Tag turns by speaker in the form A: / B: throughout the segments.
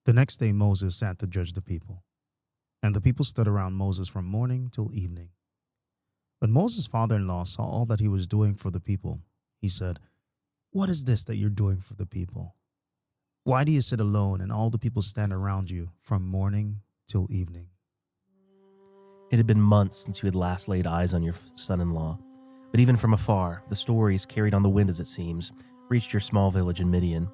A: The next day Moses sat to judge the people, and the people stood around Moses from morning till evening. When Moses' father-in-law saw all that he was doing for the people, he said, "What is this that you're doing for the people? Why do you sit alone and all the people stand around you from morning till evening?"
B: It had been months since you had last laid eyes on your son-in-law, but even from afar, the stories, carried on the wind as it seems, reached your small village in Midian.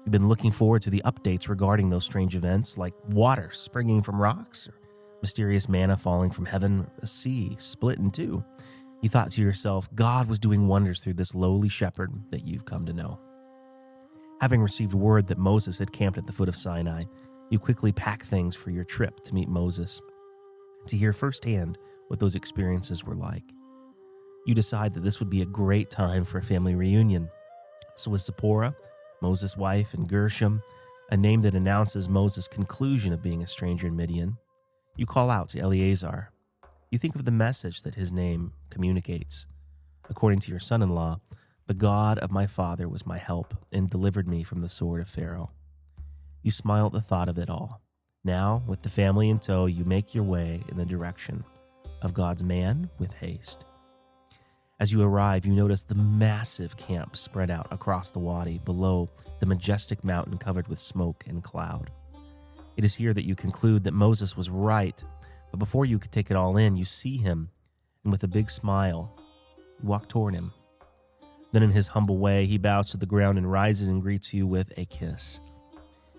B: You've been looking forward to the updates regarding those strange events, like water springing from rocks, or mysterious manna falling from heaven, a sea split in two. You thought to yourself, God was doing wonders through this lowly shepherd that you've come to know. Having received word that Moses had camped at the foot of Sinai, you quickly pack things for your trip to meet Moses, to hear firsthand what those experiences were like. You decide that this would be a great time for a family reunion. So with Zipporah, Moses' wife, and Gershom, a name that announces Moses' conclusion of being a stranger in Midian, you call out to Eleazar. You think of the message that his name communicates. According to your son-in-law, the God of my father was my help and delivered me from the sword of Pharaoh. You smile at the thought of it all. Now, with the family in tow, you make your way in the direction of God's man with haste. As you arrive, you notice the massive camp spread out across the wadi below the majestic mountain covered with smoke and cloud. It is here that you conclude that Moses was right, but before you could take it all in, you see him, and with a big smile, you walk toward him. Then in his humble way, he bows to the ground and rises and greets you with a kiss.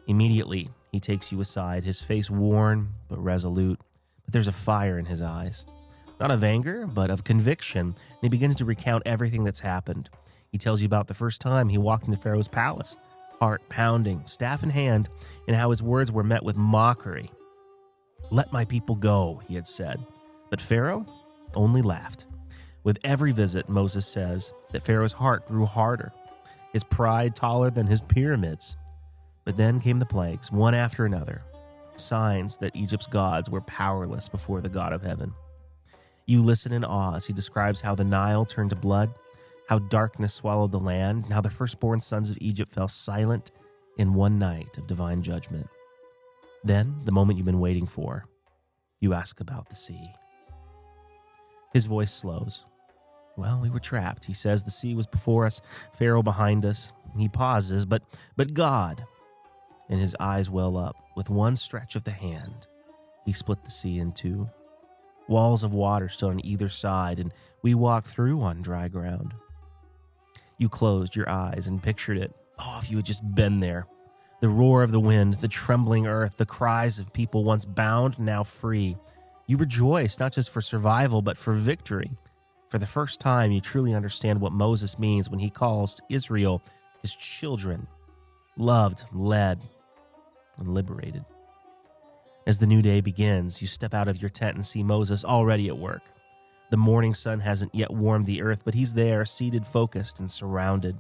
B: Immediately, he takes you aside, his face worn but resolute, but there's a fire in his eyes. Not of anger, but of conviction, and he begins to recount everything that's happened. He tells you about the first time he walked into Pharaoh's palace, heart pounding, staff in hand, and how his words were met with mockery. "Let my people go," he had said, but Pharaoh only laughed. With every visit, Moses says that Pharaoh's heart grew harder, his pride taller than his pyramids. But then came the plagues, one after another, signs that Egypt's gods were powerless before the God of heaven. You listen in awe as he describes how the Nile turned to blood, how darkness swallowed the land, and how the firstborn sons of Egypt fell silent in one night of divine judgment. Then, the moment you've been waiting for, you ask about the sea. His voice slows. "Well, we were trapped," he says. "The sea was before us, Pharaoh behind us." He pauses, but God, and his eyes well up. With one stretch of the hand, he split the sea in two. Walls of water stood on either side, and we walked through on dry ground. You closed your eyes and pictured it. Oh, if you had just been there. The roar of the wind, the trembling earth, the cries of people once bound, now free. You rejoice not just for survival, but for victory. For the first time, you truly understand what Moses means when he calls Israel his children, loved, led, and liberated. As the new day begins, you step out of your tent and see Moses already at work. The morning sun hasn't yet warmed the earth, but he's there, seated, focused, and surrounded.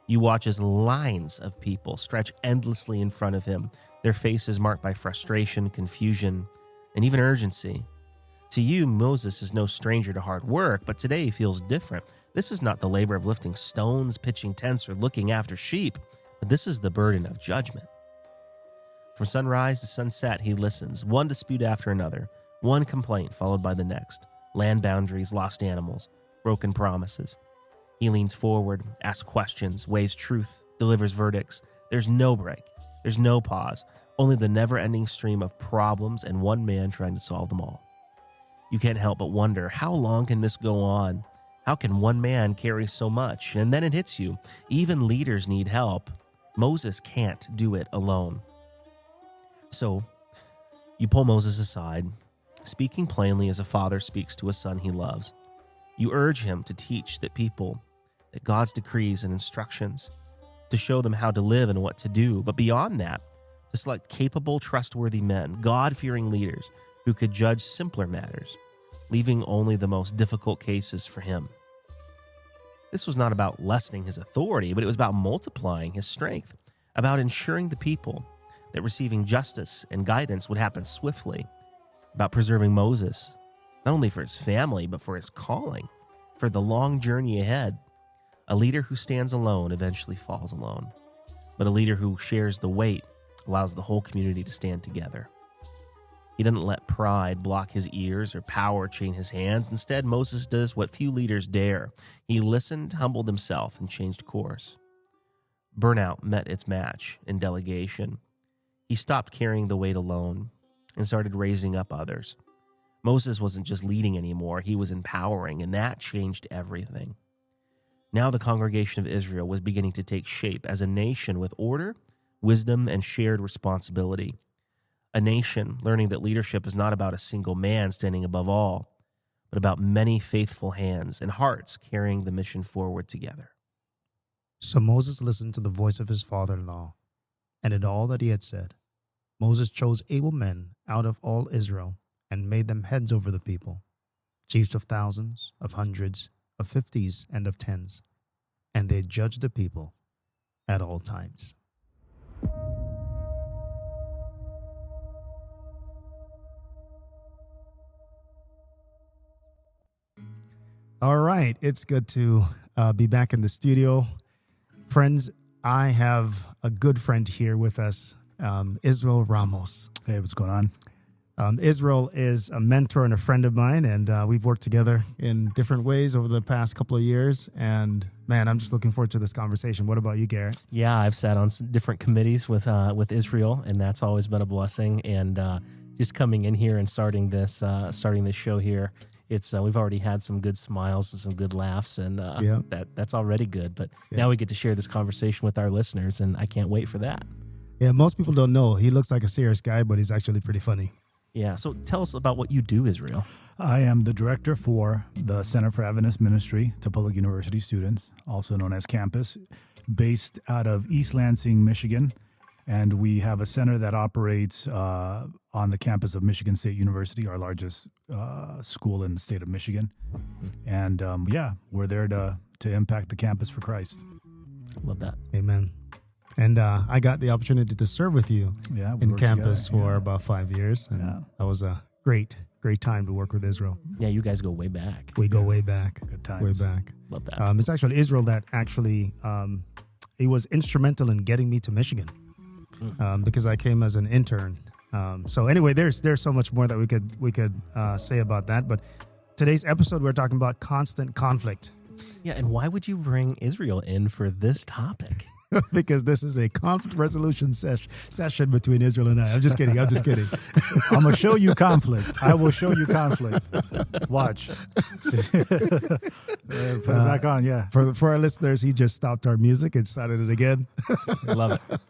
B: You watch as lines of people stretch endlessly in front of him, their faces marked by frustration, confusion, and even urgency. To you, Moses is no stranger to hard work, but today he feels different. This is not the labor of lifting stones, pitching tents, or looking after sheep, but this is the burden of judgment. From sunrise to sunset, he listens, one dispute after another, one complaint followed by the next, land boundaries, lost animals, broken promises. He leans forward, asks questions, weighs truth, delivers verdicts. There's no break. There's no pause, only the never-ending stream of problems and one man trying to solve them all. You can't help but wonder, how long can this go on? How can one man carry so much? And then it hits you. Even leaders need help. Moses can't do it alone. So, you pull Moses aside, speaking plainly as a father speaks to a son he loves. You urge him to teach that people, that God's decrees and instructions, to show them how to live and what to do. But beyond that, to select capable, trustworthy men, God-fearing leaders who could judge simpler matters, leaving only the most difficult cases for him. This was not about lessening his authority, but it was about multiplying his strength, about ensuring the people that receiving justice and guidance would happen swiftly, about preserving Moses, not only for his family, but for his calling, for the long journey ahead. A leader who stands alone eventually falls alone, but a leader who shares the weight allows the whole community to stand together. He didn't let pride block his ears or power chain his hands. Instead, Moses does what few leaders dare. He listened, humbled himself, and changed course. Burnout met its match in delegation. He stopped carrying the weight alone and started raising up others. Moses wasn't just leading anymore, he was empowering, and that changed everything. Now the congregation of Israel was beginning to take shape as a nation with order, wisdom, and shared responsibility. A nation learning that leadership is not about a single man standing above all, but about many faithful hands and hearts carrying the mission forward together.
A: So Moses listened to the voice of his father-in-law, and in all that he had said, Moses chose able men out of all Israel and made them heads over the people, chiefs of thousands, of hundreds, of fifties, and of tens, and they judged the people at all times. All right, it's good to be back in the studio. Friends, I have a good friend here with us, Israel Ramos.
C: Hey, what's going on?
A: Israel is a mentor and a friend of mine, and we've worked together in different ways over the past couple of years. And man, I'm just looking forward to this conversation. What about you, Garrett?
D: Yeah, I've sat on different committees with Israel, and that's always been a blessing. And just coming in here and starting this show here, it's we've already had some good smiles and some good laughs, and that's already good. But now we get to share this conversation with our listeners, and I can't wait for that.
A: Yeah, most people don't know. He looks like a serious guy, but he's actually pretty funny.
D: Yeah, so tell us about what you do, Israel.
C: I am the director for the Center for Adventist Ministry to Public University Students, also known as Campus, based out of East Lansing, Michigan. And we have a center that operates on the campus of Michigan State University, our largest school in the state of Michigan. And we're there to impact the campus for Christ.
D: Love that.
A: Amen. And I got the opportunity to serve with you in campus for about 5 years. And that was a great time to work with Israel.
D: Yeah, you guys go way back.
A: We go way back.
C: Good times.
A: Way back.
D: Love that.
A: It's actually Israel that actually, he was instrumental in getting me to Michigan because I came as an intern. So anyway, there's so much more that we could say about that. But today's episode, we're talking about constant conflict.
D: Yeah, and why would you bring Israel in for this topic?
A: Because this is a conflict resolution session between Israel and I. I'm just kidding. I'm
C: going to show you conflict. I will show you conflict. Watch. Put it back on, yeah.
A: For our listeners, he just stopped our music and started it again.
D: I love it.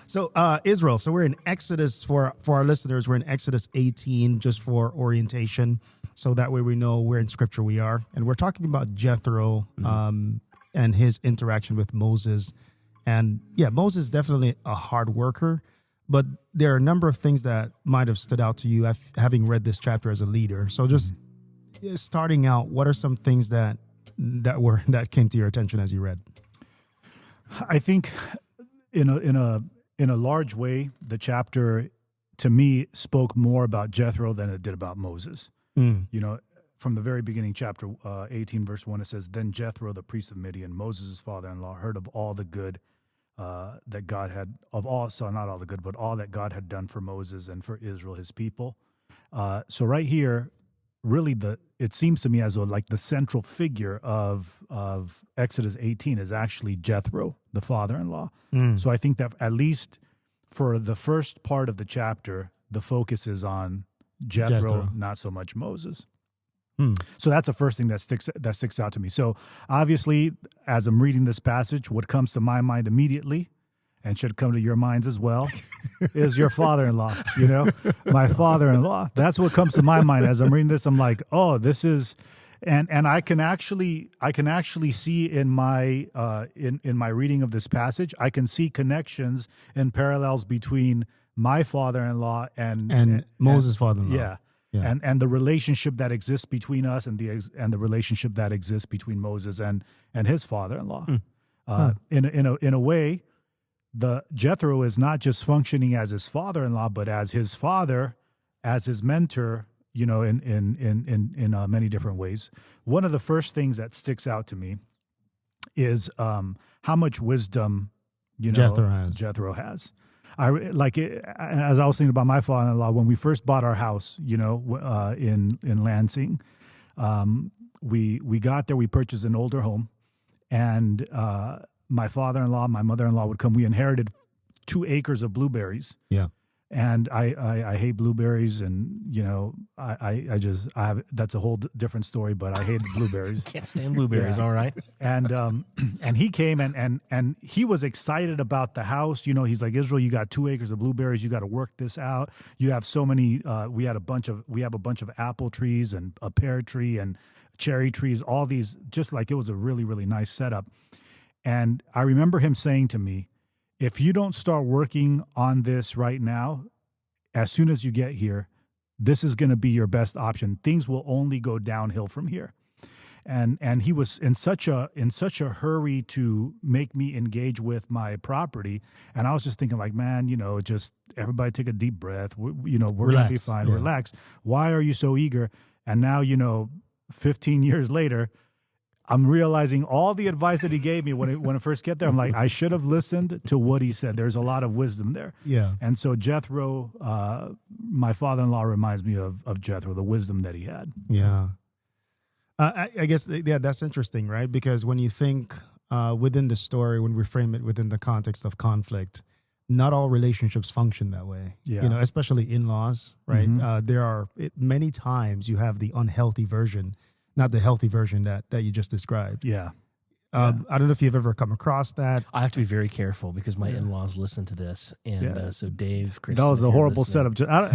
A: So Israel, so we're in Exodus, for our listeners, we're in Exodus 18, just for orientation. So that way we know where in Scripture we are. And we're talking about Jethro and his interaction with Moses. And yeah, Moses is definitely a hard worker, but there are a number of things that might have stood out to you having read this chapter as a leader. So just starting out, what are some things that came to your attention as you read?
C: I think in a large way, the chapter to me spoke more about Jethro than it did about Moses. You know, from the very beginning, chapter 18, verse 1, it says, "Then Jethro, the priest of Midian, Moses' father-in-law, heard of all the good that God had, not all the good, but all that God had done for Moses and for Israel, his people." So right here, really, it seems to me as though like the central figure of Exodus 18 is actually Jethro, the father-in-law. So I think that at least for the first part of the chapter, the focus is on Jethro. Not so much Moses. So that's the first thing that sticks out to me. So obviously, as I'm reading this passage, what comes to my mind immediately, and should come to your minds as well, is your father-in-law. You know, my father-in-law. That's what comes to my mind as I'm reading this. I'm like, oh, this is, and I can actually see in my in my reading of this passage, I can see connections and parallels between my father-in-law and
A: Moses' father-in-law.
C: Yeah. And the relationship that exists between us and the relationship that exists between Moses and his father-in-law. In a way, the Jethro is not just functioning as his father-in-law, but as his father, as his mentor, you know, in many different ways. One of the first things that sticks out to me is how much wisdom, Jethro has. as I was thinking about my father-in-law, when we first bought our house, in Lansing, we got there, we purchased an older home, and my father-in-law, my mother-in-law would come. We inherited 2 acres of blueberries.
A: Yeah.
C: And I hate blueberries, and I have that's a whole different story. But I hate blueberries.
D: Can't stand blueberries. All right.
C: And he came and he was excited about the house. He's like, Israel, you got 2 acres of blueberries. You got to work this out. You have so many. We have a bunch of apple trees and a pear tree and cherry trees. All these, just like it was a really, really nice setup. And I remember him saying to me, if you don't start working on this right now, as soon as you get here, this is going to be your best option. Things will only go downhill from here. And he was in such a hurry to make me engage with my property, and I was just thinking, like, man, just everybody take a deep breath. We're going to be fine.
A: Yeah.
C: Relax. Why are you so eager? And now 15 years later, I'm realizing all the advice that he gave me when I first get there. I'm like, I should have listened to what he said. There's a lot of wisdom there.
A: Yeah.
C: And so Jethro, my father-in-law, reminds me of Jethro, the wisdom that he had.
A: Yeah. I guess, that's interesting, right? Because when you think within the story, when we frame it within the context of conflict, not all relationships function that way.
C: Yeah.
A: Especially in-laws, right?
C: Mm-hmm.
A: There are many times you have the unhealthy version, not the healthy version that you just described.
C: Yeah.
A: I don't know if you've ever come across that.
D: I have to be very careful because my in-laws listen to this, and so Dave, Chris,
C: that was a horrible setup. I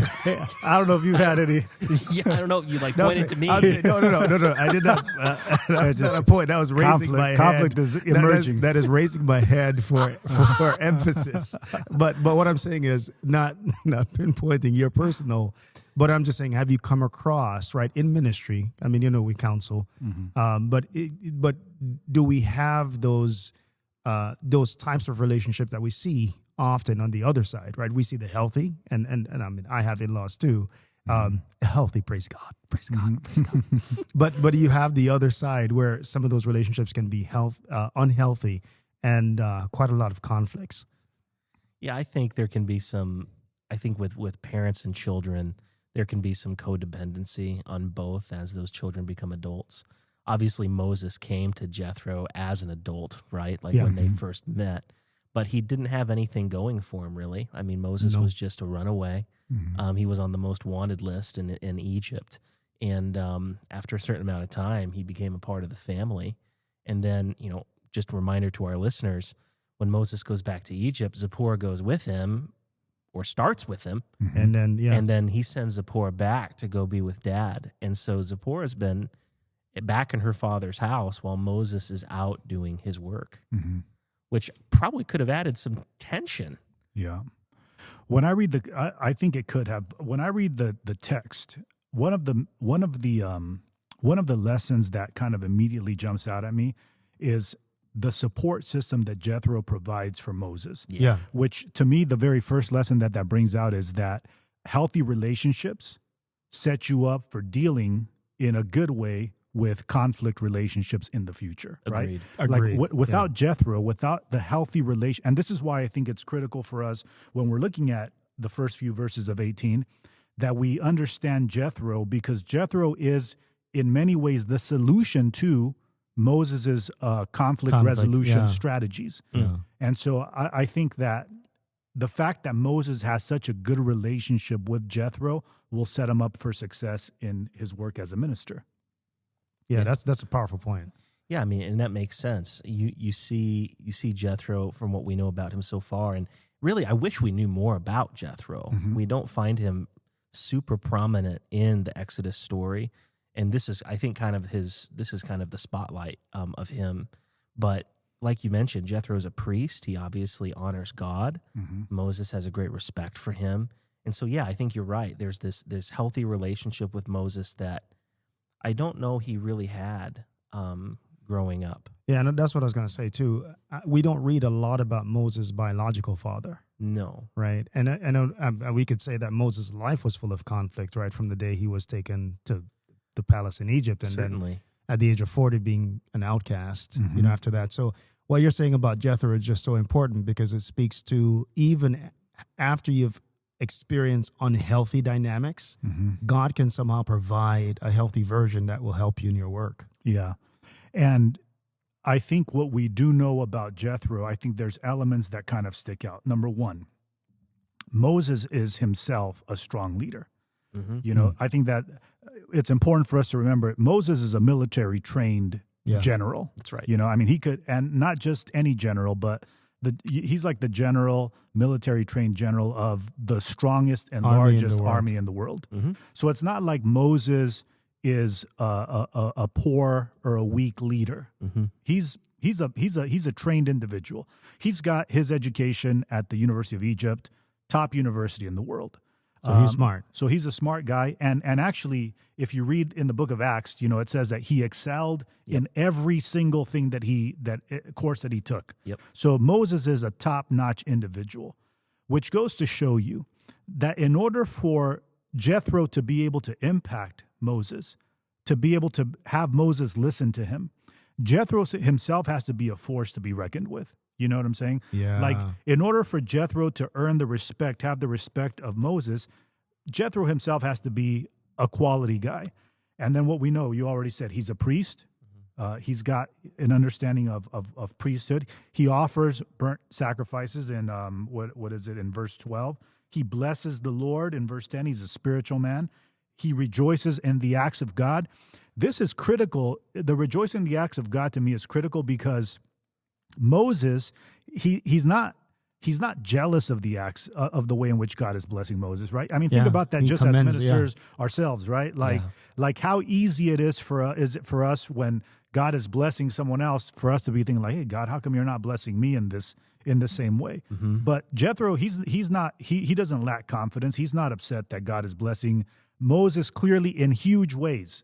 C: don't know if you had any.
D: Yeah, I don't know. You pointed to me.
A: I'm saying, no. I did not. That's not a point. That was raising my
C: conflict
A: head.
C: is emerging.
A: That is raising my head for emphasis. But what I'm saying is not pinpointing your personal. But I'm just saying, have you come across, right, in ministry? I mean, we counsel, but do we have those types of relationships that we see often on the other side, right? We see the healthy, and I mean, I have in-laws too, healthy, praise God, praise God, praise God. But you have the other side where some of those relationships can be unhealthy and quite a lot of conflicts.
D: Yeah, I think there can be some. I think with parents and children, there can be some codependency on both as those children become adults. Obviously, Moses came to Jethro as an adult, right? When they first met, but he didn't have anything going for him, really. I mean, Moses was just a runaway.
C: Mm-hmm.
D: He was on the most wanted list in Egypt. And after a certain amount of time, he became a part of the family. And then, just a reminder to our listeners, when Moses goes back to Egypt, Zipporah goes with him, or starts with him.
A: And then,
D: And then he sends Zipporah back to go be with Dad. And so Zipporah's been back in her father's house while Moses is out doing his work, which probably could have added some tension.
C: Yeah. When I read I think it could have. When I read the text, one of the lessons that kind of immediately jumps out at me is the support system that Jethro provides for Moses.
A: Yeah.
C: Which, to me, the very first lesson that brings out is that healthy relationships set you up for dealing in a good way with conflict relationships in the future.
D: Agreed.
C: Right?
A: Agreed.
C: Like without Jethro, without the healthy relation, and this is why I think it's critical for us when we're looking at the first few verses of 18, that we understand Jethro, because Jethro is in many ways the solution to Moses's conflict resolution strategies.
A: Yeah.
C: And so I think that the fact that Moses has such a good relationship with Jethro will set him up for success in his work as a minister.
A: Yeah, that's a powerful point.
D: Yeah, I mean, and that makes sense. You see Jethro from what we know about him so far, and really, I wish we knew more about Jethro. We don't find him super prominent in the Exodus story. And this is, I think, kind of the spotlight of him. But like you mentioned, Jethro is a priest. He obviously honors God. Moses has a great respect for him. And so, yeah, I think you're right. There's this healthy relationship with Moses that I don't know he really had growing up.
A: Yeah, and that's what I was going to say, too. We don't read a lot about Moses' biological father.
D: No.
A: Right. And we could say that Moses' life was full of conflict, right, from the day he was taken to the palace in Egypt, and
D: Certainly.
A: then at the age of 40 being an outcast, after that. So what you're saying about Jethro is just so important because it speaks to even after you've experienced unhealthy dynamics,
C: Mm-hmm.
A: God can somehow provide a healthy version that will help you in your work.
C: Yeah. And I think what we do know about Jethro, I think there's elements that kind of stick out. Number one, Moses is himself a strong leader.
B: Mm-hmm.
C: You know, I think that it's important for us to remember Moses is a military trained general.
B: That's right.
C: You know, I mean, he could, and not just any general, but he's like the general, military trained general of the strongest and largest army in the world.
B: Mm-hmm.
C: So it's not like Moses is a poor or a weak leader.
B: Mm-hmm.
C: He's a trained individual. He's got his education at the University of Egypt, top university in the world.
A: So he's smart.
C: So he's a smart guy. And actually, if you read in the book of Acts, you know, it says that he excelled in every single thing that course that he took.
B: Yep.
C: So Moses is a top-notch individual, which goes to show you that in order for Jethro to be able to impact Moses, to be able to have Moses listen to him, Jethro himself has to be a force to be reckoned with. You know what I'm saying?
A: Yeah.
C: Like, in order for Jethro to earn the respect, have the respect of Moses, Jethro himself has to be a quality guy. And then what we know, you already said, he's a priest. He's got an understanding of priesthood. He offers burnt sacrifices in, what is it, in verse 12. He blesses the Lord in verse 10. He's a spiritual man. He rejoices in the acts of God. This is critical. The rejoicing in the acts of God to me is critical because Moses, he's not jealous of the acts of the way in which God is blessing Moses, right? I mean, think about that just as ministers ourselves, right? Like how easy it is for us when God is blessing someone else for us to be thinking like, hey, God, how come you're not blessing me in the same way?
B: Mm-hmm.
C: But Jethro, he doesn't lack confidence. He's not upset that God is blessing Moses clearly in huge ways.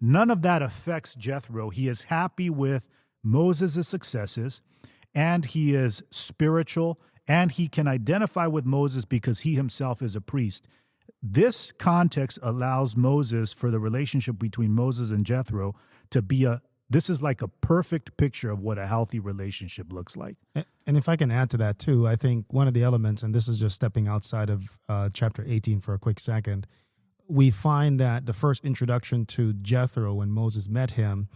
C: None of that affects Jethro. He is happy with Moses' successes, and he is spiritual, and he can identify with Moses because he himself is a priest. This context allows Moses, for the relationship between Moses and Jethro, to be this is like a perfect picture of what a healthy relationship looks like.
A: And if I can add to that too, I think one of the elements, and this is just stepping outside of chapter 18 for a quick second, we find that the first introduction to Jethro, when Moses met him,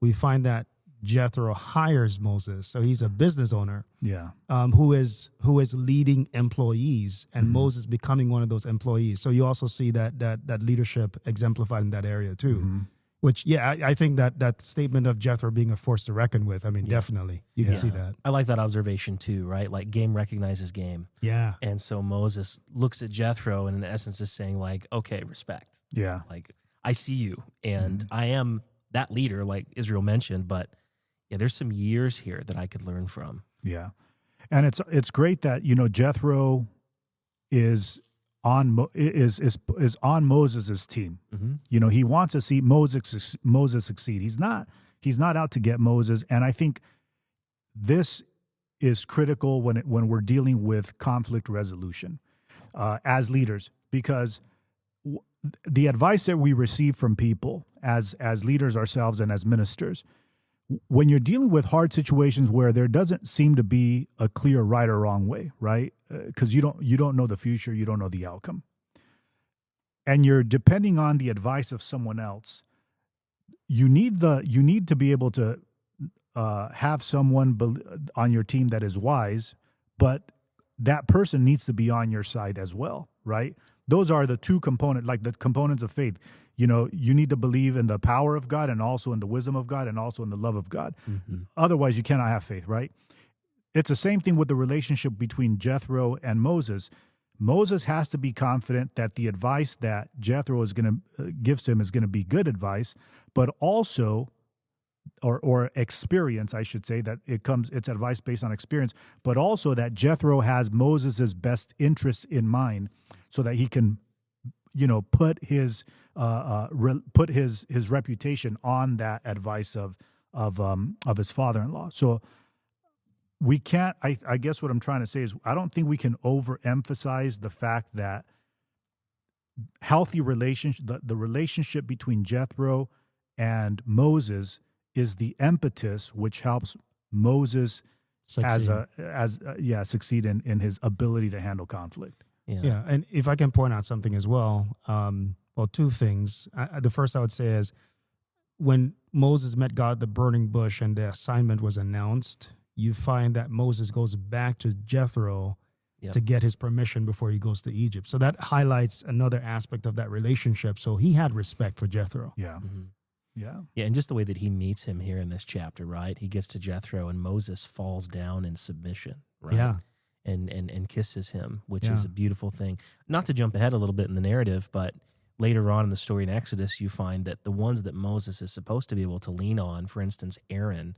A: we find that Jethro hires Moses, so he's a business owner, who is leading employees, and Moses becoming one of those employees. So you also see that leadership exemplified in that area too. Which, I think that statement of Jethro being a force to reckon with, I mean, definitely you can see that.
B: I like that observation too, right? Like game recognizes game.
A: Yeah.
B: And so Moses looks at Jethro and in essence is saying like, okay, respect.
C: Yeah.
B: Like I see you and I am that leader like Israel mentioned, but yeah, there's some years here that I could learn from.
C: Yeah. And it's great that, you know, Jethro is on Moses' team.
B: Mm-hmm.
C: You know, he wants to see Moses succeed. He's not out to get Moses. And I think this is critical when we're dealing with conflict resolution as leaders, because the advice that we receive from people as leaders ourselves and as ministers, when you're dealing with hard situations where there doesn't seem to be a clear right or wrong way, right? Because you don't know the future, you don't know the outcome, and you're depending on the advice of someone else. You need to be able to have someone on your team that is wise, but that person needs to be on your side as well, right? Those are the two components, like the components of faith. You know, you need to believe in the power of God and also in the wisdom of God and also in the love of God.
B: Mm-hmm.
C: Otherwise, you cannot have faith, right? It's the same thing with the relationship between Jethro and Moses. Moses has to be confident that the advice that Jethro is going to gives to him is going to be good advice, but also, or experience, I should say, that it's advice based on experience, but also that Jethro has Moses's best interests in mind, so that he can, you know, put his reputation on that advice of his father-in-law. So we can't. I guess what I'm trying to say is I don't think we can overemphasize the fact that healthy relationship, the relationship between Jethro and Moses, is the impetus which helps Moses succeed in his ability to handle conflict.
A: Yeah, and if I can point out something as well, well, two things. The first I would say is when Moses met God at the burning bush and the assignment was announced, you find that Moses goes back to Jethro to get his permission before he goes to Egypt. So that highlights another aspect of that relationship. So he had respect for Jethro.
C: Yeah.
B: Mm-hmm.
C: Yeah.
B: Yeah, and just the way that he meets him here in this chapter, right? He gets to Jethro and Moses falls down in submission, right?
A: Yeah.
B: And kisses him, which is a beautiful thing. Not to jump ahead a little bit in the narrative, but later on in the story in Exodus, you find that the ones that Moses is supposed to be able to lean on, for instance, Aaron,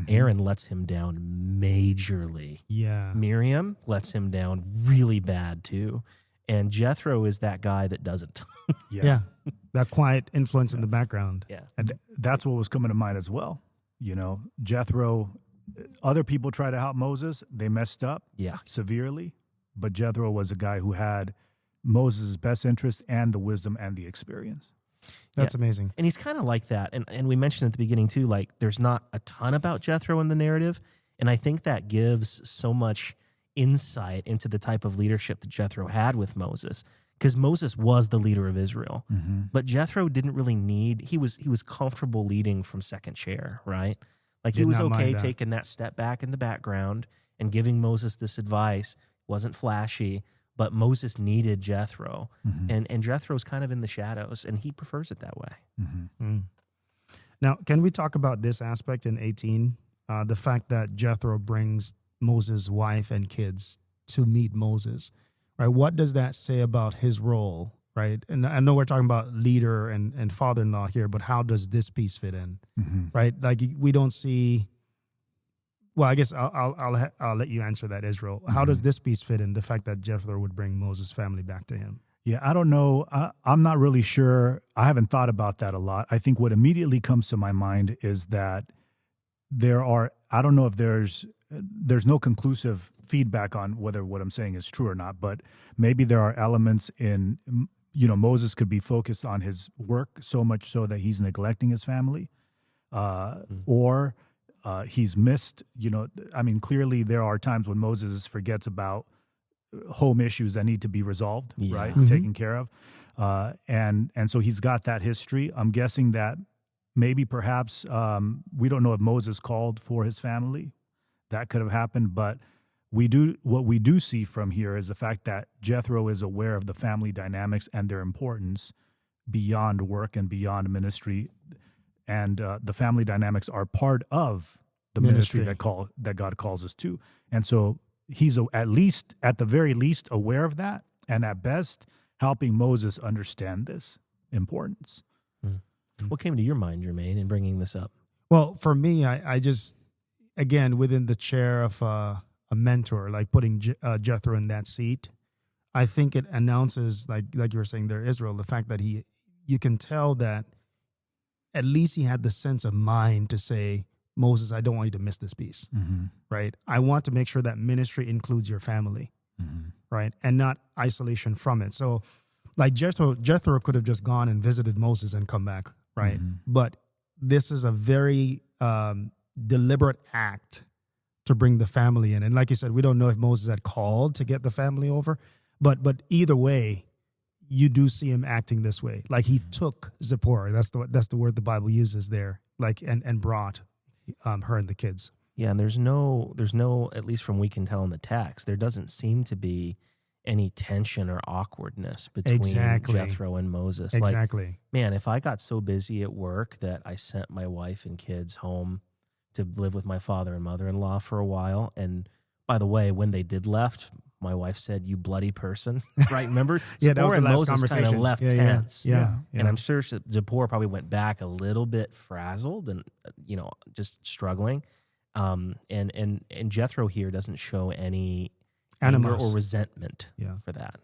B: Aaron lets him down majorly.
A: Yeah.
B: Miriam lets him down really bad too. And Jethro is that guy that doesn't.
A: Yeah. That quiet influence in the background.
B: Yeah.
C: And that's what was coming to mind as well. You know, Jethro, other people tried to help Moses. They messed up severely. But Jethro was a guy who had Moses' best interest and the wisdom and the experience.
A: That's amazing.
B: And he's kind of like that. And we mentioned at the beginning too, like there's not a ton about Jethro in the narrative. And I think that gives so much insight into the type of leadership that Jethro had with Moses. Because Moses was the leader of Israel. But Jethro didn't really need, he was comfortable leading from second chair, right? Like he was okay taking that step back in the background and giving Moses this advice. Wasn't flashy, but Moses needed Jethro. And Jethro's kind of in the shadows, and he prefers it that way.
A: Now, can we talk about this aspect in 18? The fact that Jethro brings Moses' wife and kids to meet Moses, right? What does that say about his role, right? And I know we're talking about leader and father-in-law here, but how does this piece fit in, right? Like we don't see. Well, I guess I'll let you answer that, Israel. How does this piece fit in? The fact that Jethro would bring Moses' family back to him.
C: Yeah, I don't know. I'm not really sure. I haven't thought about that a lot. I think what immediately comes to my mind is that I don't know if there's no conclusive feedback on whether what I'm saying is true or not, but maybe there are elements in, Moses could be focused on his work so much so that he's neglecting his family, or he's missed, clearly there are times when Moses forgets about home issues that need to be resolved, right? Taken care of. And so he's got that history. I'm guessing that maybe perhaps, we don't know if Moses called for his family. That could have happened, but what we do see from here is the fact that Jethro is aware of the family dynamics and their importance beyond work and beyond ministry. And the family dynamics are part of the ministry that God calls us to. And so he's at the very least aware of that, and at best helping Moses understand this importance.
B: What came to your mind, Jermaine, in bringing this up?
A: Well, for me, I just, again, within the chair of a mentor, like putting Jethro in that seat, I think it announces, like you were saying there, Israel, the fact that you can tell that at least he had the sense of mind to say, Moses, I don't want you to miss this piece, right? I want to make sure that ministry includes your family, right? And not isolation from it. So like Jethro could have just gone and visited Moses and come back, right? But this is a very deliberate act to bring the family in. And like you said, we don't know if Moses had called to get the family over, but either way, you do see him acting this way. Like he took Zipporah. That's the word the Bible uses there. Like and brought her and the kids.
B: Yeah, and there's no, at least from we can tell in the text, there doesn't seem to be any tension or awkwardness between Jethro and Moses.
A: Exactly.
B: Like, man, if I got so busy at work that I sent my wife and kids home to live with my father and mother-in-law for a while, and by the way, when they did left, my wife said, "You bloody person," right? Remember?
A: Yeah, that was the last
B: Moses
A: conversation.
B: Kind of left tense.
A: Yeah.
B: And I'm sure Zipporah probably went back a little bit frazzled and just struggling. And Jethro here doesn't show any anger or resentment for that.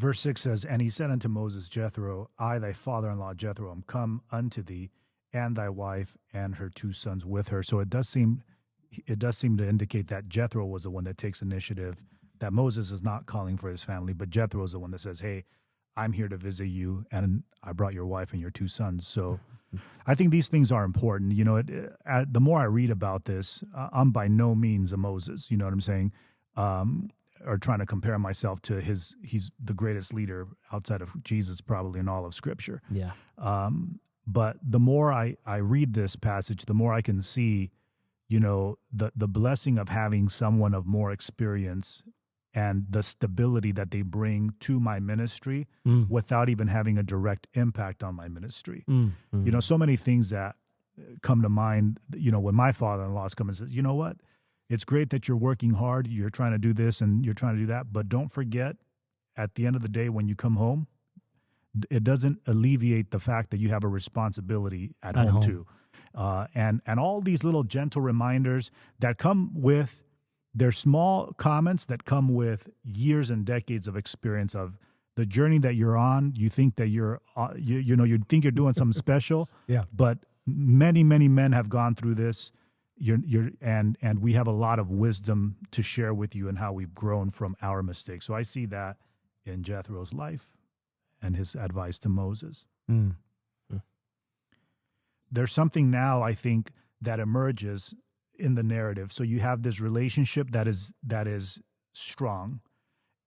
C: Verse 6 says, "And he said unto Moses, Jethro, I, thy father-in-law Jethro, am come unto thee, and thy wife and her 2 sons with her." So it does seem to indicate that Jethro was the one that takes initiative, that Moses is not calling for his family, but Jethro is the one that says, "Hey, I'm here to visit you, and I brought your wife and your 2 sons." So I think these things are important. You know, the more I read about this, I'm by no means a Moses. You know what I'm saying? Or trying to compare myself to he's the greatest leader outside of Jesus probably in all of Scripture.
D: Yeah.
C: But the more I read this passage, the more I can see, you know, the blessing of having someone of more experience and the stability that they bring to my ministry without even having a direct impact on my ministry. You know, so many things that come to mind, you know, when my father-in-law's come and says, you know what? It's great that you're working hard, you're trying to do this and you're trying to do that, but don't forget, at the end of the day, when you come home, it doesn't alleviate the fact that you have a responsibility at home too. And all these little gentle reminders that come with, they're small comments that come with years and decades of experience of the journey that you're on. You think that you think you're doing something special, but many men have gone through this. And we have a lot of wisdom to share with you and how we've grown from our mistakes. So I see that in Jethro's life and his advice to Moses. There's something now, I think, that emerges in the narrative. So you have this relationship that is strong.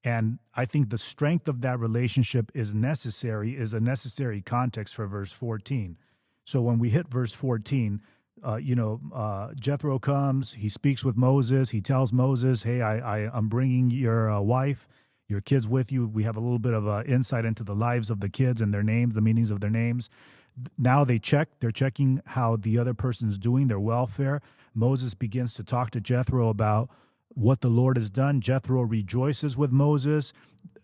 C: And I think the strength of that relationship is a necessary context for verse 14. So when we hit verse 14, Jethro comes, he speaks with Moses, he tells Moses, hey, I'm bringing your wife, your kids with you. We have a little bit of insight into the lives of the kids and their names, the meanings of their names. Now they're checking how the other person's doing, their welfare. Moses begins to talk to Jethro about what the Lord has done. Jethro rejoices with Moses,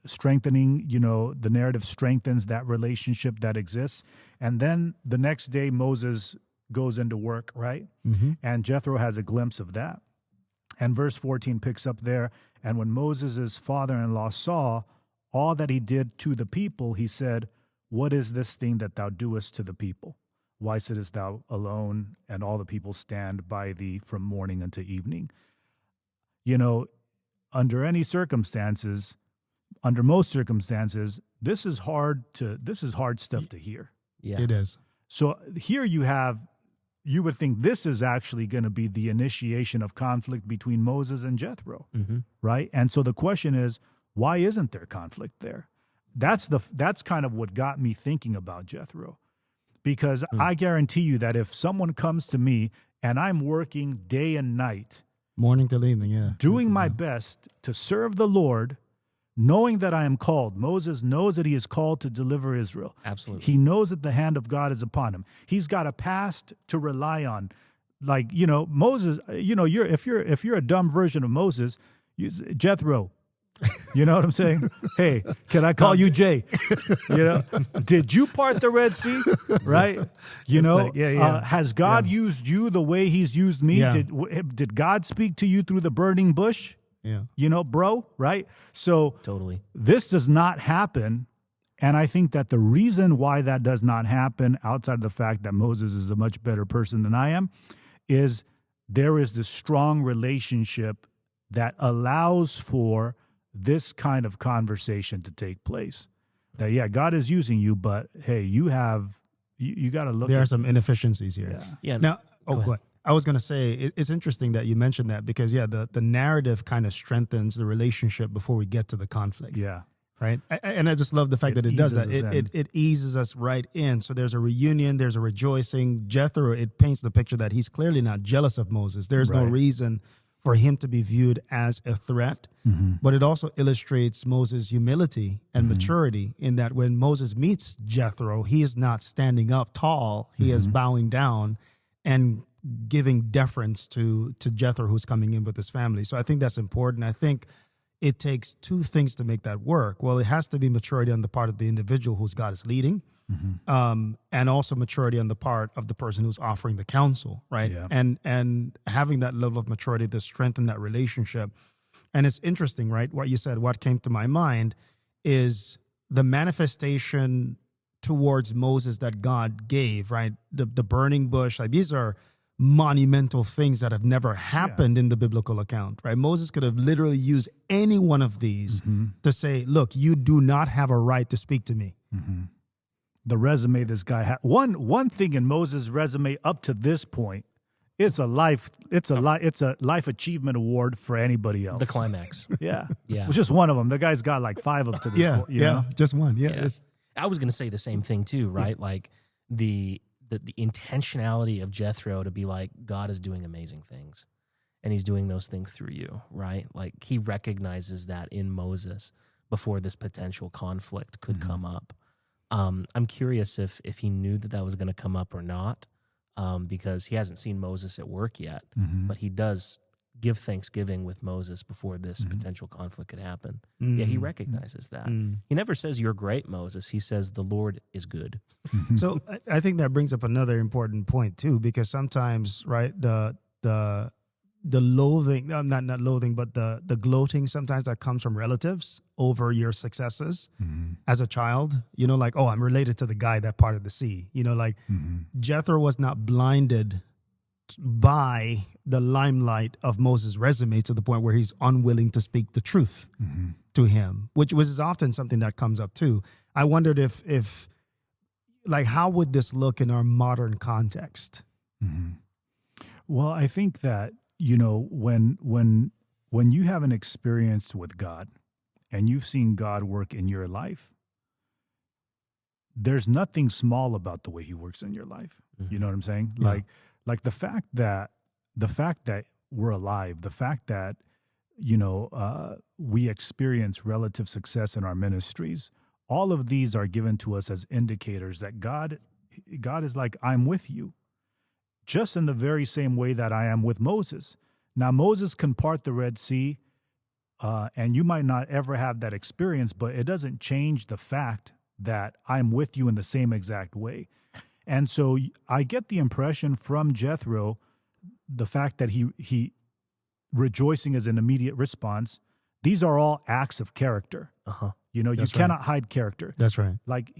C: strengthening, the narrative strengthens that relationship that exists. And then the next day, Moses goes into work, right? And Jethro has a glimpse of that. And verse 14 picks up there. And when Moses' father-in-law saw all that he did to the people, he said, what is this thing that thou doest to the people? Why sittest thou alone, and all the people stand by thee from morning unto evening? Under most circumstances, this is hard stuff to hear.
D: Yeah.
A: It is.
C: So here you would think this is actually going to be the initiation of conflict between Moses and Jethro, right? And so the question is, why isn't there conflict there? That's kind of what got me thinking about Jethro, because I guarantee you that if someone comes to me and I'm working day and night,
A: morning till evening,
C: doing my best to serve the Lord, knowing that I am called. Moses knows that he is called to deliver Israel.
D: Absolutely.
C: He knows that the hand of God is upon him. He's got a past to rely on. Like, Moses, if you're a dumb version of Moses, Jethro, you know what I'm saying? Hey, can I call you Jay? Did you part the Red Sea? Right? Has God used you the way he's used me?
A: Yeah.
C: Did God speak to you through the burning bush?
A: Yeah.
C: Bro, right? So
D: Totally.
C: This does not happen. And I think that the reason why that does not happen, outside of the fact that Moses is a much better person than I am, is there is this strong relationship that allows for this kind of conversation to take place. That, God is using you, but hey, you got to look.
A: There are some inefficiencies here.
D: Yeah.
A: Now,
D: go ahead.
A: I was going to say, it's interesting that you mentioned that because, the narrative kind of strengthens the relationship before we get to the conflict.
C: Yeah.
A: Right? And I just love the fact that it does that.
C: eases us in.
A: It eases us right in. So there's a reunion, there's a rejoicing. Jethro, it paints the picture that he's clearly not jealous of Moses. There's no
C: Right.
A: reason for him to be viewed as a threat. But it also illustrates Moses' humility and maturity in that when Moses meets Jethro, he is not standing up tall. He is bowing down and giving deference to Jethro, who's coming in with his family. So I think that's important. I think it takes two things to make that work. Well, it has to be maturity on the part of the individual whose God is leading, and also maturity on the part of the person who's offering the counsel, right?
C: Yeah.
A: And having that level of maturity to strengthen that relationship. And it's interesting, right? What you said, what came to my mind is the manifestation towards Moses that God gave, right? The burning bush, like these are monumental things that have never happened in the biblical account, right? Moses could have literally used any one of these to say, look, you do not have a right to speak to me.
C: the resume this guy had. One thing in Moses' resume up to this point, it's a life achievement award for anybody else.
D: The climax.
C: Yeah.
D: Yeah.
C: Which is one of them. The guy's got like 5 up to this point. You know?
A: just one. Yeah.
D: Yeah. I was going to say the same thing too, right? Like the intentionality of Jethro to be like, God is doing amazing things and he's doing those things through you, right? Like he recognizes that in Moses before this potential conflict could come up. I'm curious if he knew that was going to come up or not, because he hasn't seen Moses at work yet, but he does give thanksgiving with Moses before this potential conflict could happen. Yeah, he recognizes that. He never says, "You're great, Moses." He says, "The Lord is good."
A: So I think that brings up another important point too, because sometimes, right, the loathing, not loathing, but the gloating sometimes that comes from relatives over your successes as a child, you know, like, oh, I'm related to the guy that parted the sea. You know, like Jethro was not blinded by the limelight of Moses' resume to the point where he's unwilling to speak the truth to him, which is often something that comes up too. I wondered if like, how would this look in our modern context?
C: Well, I think that, you know, when you have an experience with God and you've seen God work in your life, there's nothing small about the way he works in your life. You know what I'm saying?
A: Yeah.
C: Like the fact that we're alive, the fact that, you know, we experience relative success in our ministries, all of these are given to us as indicators that God is like, I'm with you, just in the very same way that I am with Moses. Now, Moses can part the Red Sea, and you might not ever have that experience, but it doesn't change the fact that I'm with you in the same exact way. And so I get the impression from Jethro, the fact that he rejoicing is an immediate response. These are all acts of character. You know,
A: That's
C: you cannot hide character.
A: That's right.
C: Like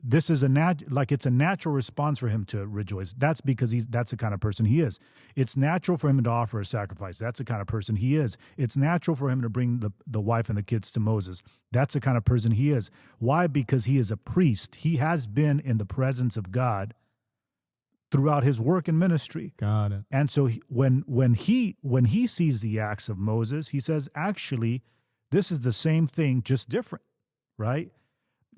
C: this is it's a natural response for him to rejoice. That's because that's the kind of person he is. It's natural for him to offer a sacrifice. That's the kind of person he is. It's natural for him to bring the wife and the kids to Moses. That's the kind of person he is. Why? Because he is a priest. He has been in the presence of God throughout his work and ministry.
A: Got it.
C: And so when he sees the acts of Moses, he says, actually, this is the same thing, just different, right?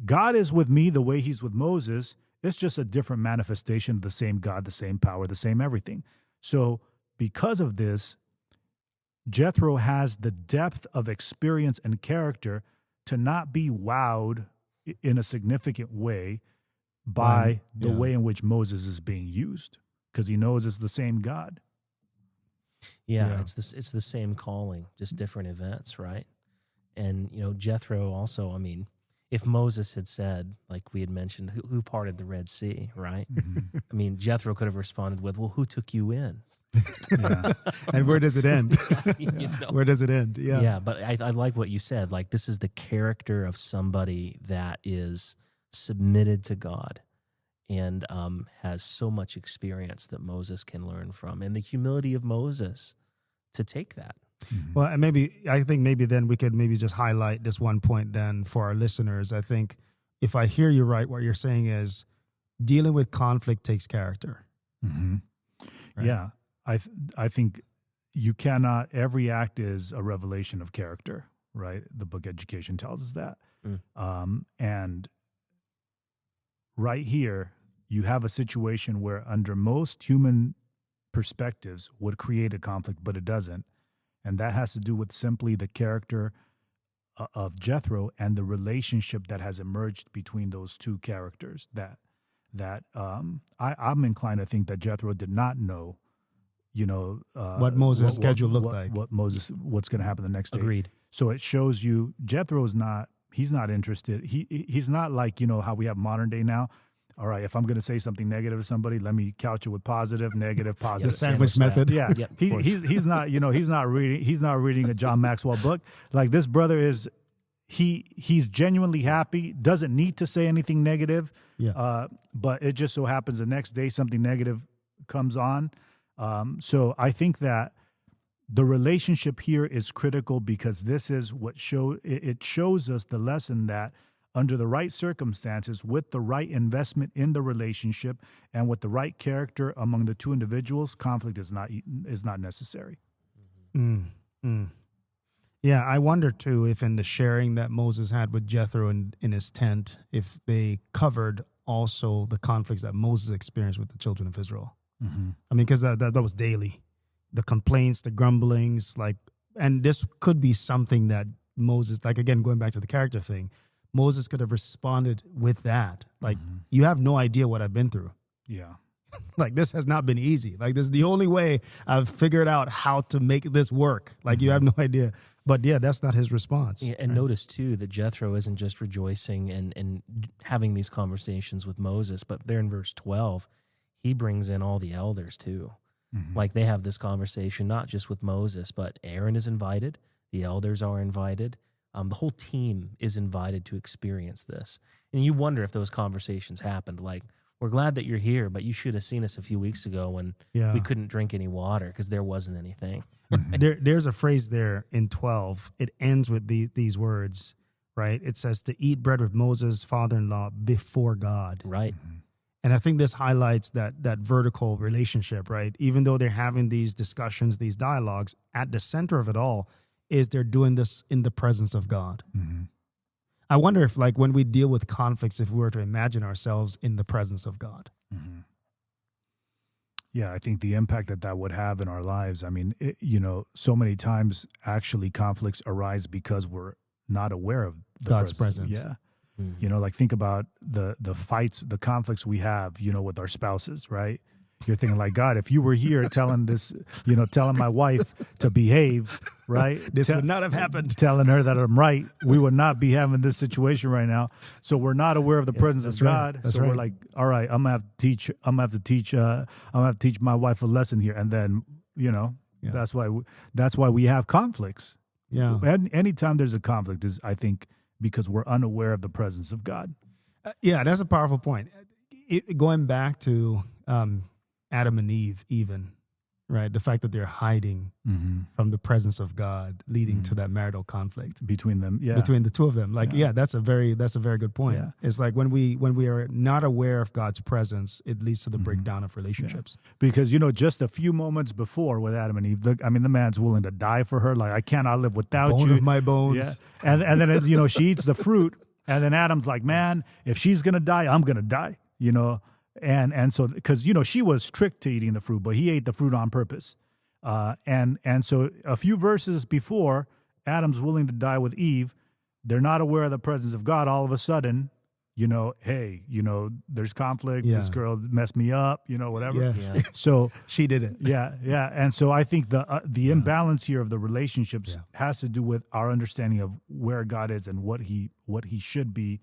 C: God is with me the way he's with Moses. It's just a different manifestation of the same God, the same power, the same everything. So because of this, Jethro has the depth of experience and character to not be wowed in a significant way by the way in which Moses is being used, because he knows it's the same God.
D: Yeah, it's the same calling, just different events, right? And, you know, Jethro also, I mean, if Moses had said, like we had mentioned, who parted the Red Sea, right? I mean, Jethro could have responded with, well, who took you in?
A: And where does it end?
D: You know?
A: Where does it end? Yeah.
D: Yeah, but I like what you said. Like, this is the character of somebody that is submitted to God and has so much experience that Moses can learn from, and the humility of Moses to take that.
A: Well, and I think maybe then we could maybe just highlight this one point then for our listeners. I think if I hear you right, what you're saying is dealing with conflict takes character. Right?
C: Yeah, I think you cannot, every act is a revelation of character, right? The book Education tells us that. And right here, you have a situation where under most human perspectives would create a conflict, but it doesn't. And that has to do with simply the character of Jethro and the relationship that has emerged between those two characters. I'm inclined to think that Jethro did not know, you know,
A: what Moses' schedule looked like.
C: What's going to happen the next day.
D: Agreed.
C: So it shows you Jethro's he's not interested. He's not like, you know, how we have modern day now. All right, if I'm going to say something negative to somebody, let me couch it with positive, negative, positive.
A: The sandwich method.
C: Yeah, he's not, you know, he's not reading a John Maxwell book. Like, this brother is, he's genuinely happy. Doesn't need to say anything negative.
A: Yeah.
C: But it just so happens the next day something negative comes on. So I think that the relationship here is critical, because this is what shows us the lesson that under the right circumstances, with the right investment in the relationship, and with the right character among the two individuals, conflict is not necessary.
A: Yeah, I wonder too if in the sharing that Moses had with Jethro in his tent, if they covered also the conflicts that Moses experienced with the children of Israel.
C: Mm-hmm.
A: I mean, because that was daily. The complaints, the grumblings, and this could be something that Moses, again, going back to the character thing, Moses could have responded with that. You have no idea what I've been through.
C: Yeah.
A: This has not been easy. This is the only way I've figured out how to make this work. You have no idea. But yeah, that's not his response.
D: Yeah, and notice too that Jethro isn't just rejoicing and having these conversations with Moses, but there in verse 12, he brings in all the elders too.
C: Mm-hmm.
D: They have this conversation not just with Moses, but Aaron is invited, the elders are invited, the whole team is invited to experience this. And you wonder if those conversations happened. We're glad that you're here, but you should have seen us a few weeks ago when we couldn't drink any water because there wasn't anything.
A: There's a phrase there in 12. It ends with these words, right? It says to eat bread with Moses' father-in-law before God.
D: Right.
C: Mm-hmm.
A: And I think this highlights that vertical relationship, right? Even though they're having these discussions, these dialogues, at the center of it all is they're doing this in the presence of God.
C: Mm-hmm.
A: I wonder if, when we deal with conflicts, if we were to imagine ourselves in the presence of God.
C: Mm-hmm. Yeah, I think the impact that would have in our lives. I mean, so many times actually conflicts arise because we're not aware of
A: God's presence.
C: Yeah.
D: Mm-hmm.
C: Think about the fights, the conflicts we have, with our spouses, right? You're thinking God, if you were here telling my wife to behave, right?
A: This would not have happened.
C: Telling her that I'm right, we would not be having this situation right now. So we're not aware of the presence of God.
A: That's
C: so
A: right.
C: we're like, all right, I'm gonna have to teach my wife a lesson here, and then that's why we have conflicts.
A: Yeah.
C: And anytime there's a conflict is, I think, because we're unaware of the presence of God.
A: Yeah, that's a powerful point. Going back to Adam and Eve, even, right? The fact that they're hiding from the presence of God, leading to that marital conflict
C: between them. Yeah,
A: between the two of them. That's a very good point.
C: Yeah.
A: It's when we are not aware of God's presence, it leads to the breakdown of relationships.
C: Yeah. Because just a few moments before with Adam and Eve, the man's willing to die for her. I cannot live without
A: Bone
C: you.
A: of my bones.
C: Yeah, and then she eats the fruit, and then Adam's like, man, if she's gonna die, I'm gonna die. And so, because she was tricked to eating the fruit, but he ate the fruit on purpose. And so a few verses before, Adam's willing to die with Eve. They're not aware of the presence of God. All of a sudden, hey, there's conflict.
A: Yeah.
C: This girl messed me up. Whatever.
D: Yeah.
C: So
A: She did it.
C: yeah. And so I think the imbalance here of the relationships has to do with our understanding of where God is and what he should be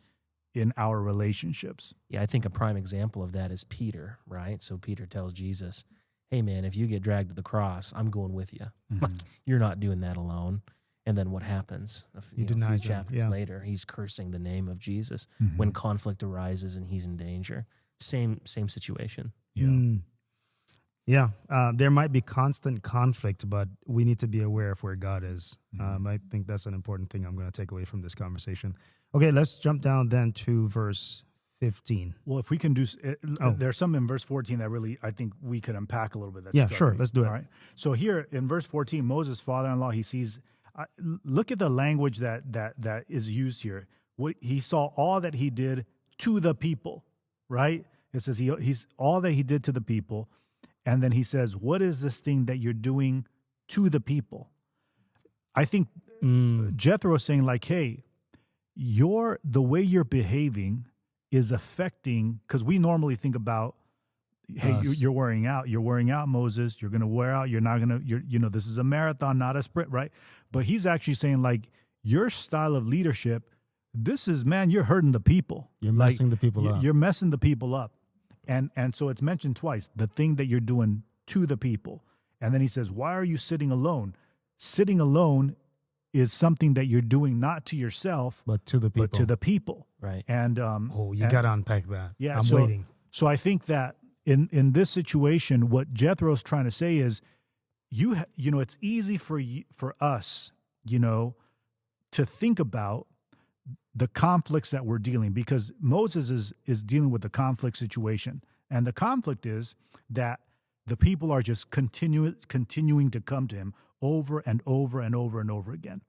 C: in our relationships.
D: Yeah, I think a prime example of that is Peter, right? So Peter tells Jesus, hey, man, if you get dragged to the cross, I'm going with you.
C: Mm-hmm.
D: You're not doing that alone. And then what happens? A few
A: denies him,
D: chapters later, he's cursing the name of Jesus
C: Mm-hmm.
D: when conflict arises and he's in danger. Same situation.
C: Yeah.
A: Yeah, there might be constant conflict, but we need to be aware of where God is. I think that's an important thing I'm going to take away from this conversation. Okay, let's jump down then to verse 15.
C: Well, if we can do, there's some in verse 14 that really I think we could unpack a little bit.
A: Yeah, sure, let's do it.
C: All right. So here in verse 14, Moses' father-in-law, he sees. Look at the language that is used here. He saw all that he did to the people, right? It says he's all that he did to the people, and then he says, "What is this thing that you're doing to the people?" I think Jethro is saying hey, the way you're behaving is affecting, because we normally think about, hey, you're wearing out, Moses. You're going to wear out. You're not going to. This is a marathon, not a sprint, right? But he's actually saying your style of leadership. This is, man, you're hurting the people.
A: You're messing the people up.
C: You're messing the people up. And so it's mentioned twice, the thing that you're doing to the people. And then he says, why are you sitting alone? Sitting alone is something that you're doing not to yourself,
A: But to the people.
C: but to the people.
D: Right.
C: And
A: you got to unpack that.
C: yeah,
A: I'm
C: so,
A: waiting.
C: So I think that in this situation, what Jethro's trying to say is, it's easy for us, to think about the conflicts that we're dealing, because Moses is dealing with the conflict situation. And the conflict is that the people are just continuing to come to him over and over and over and over again.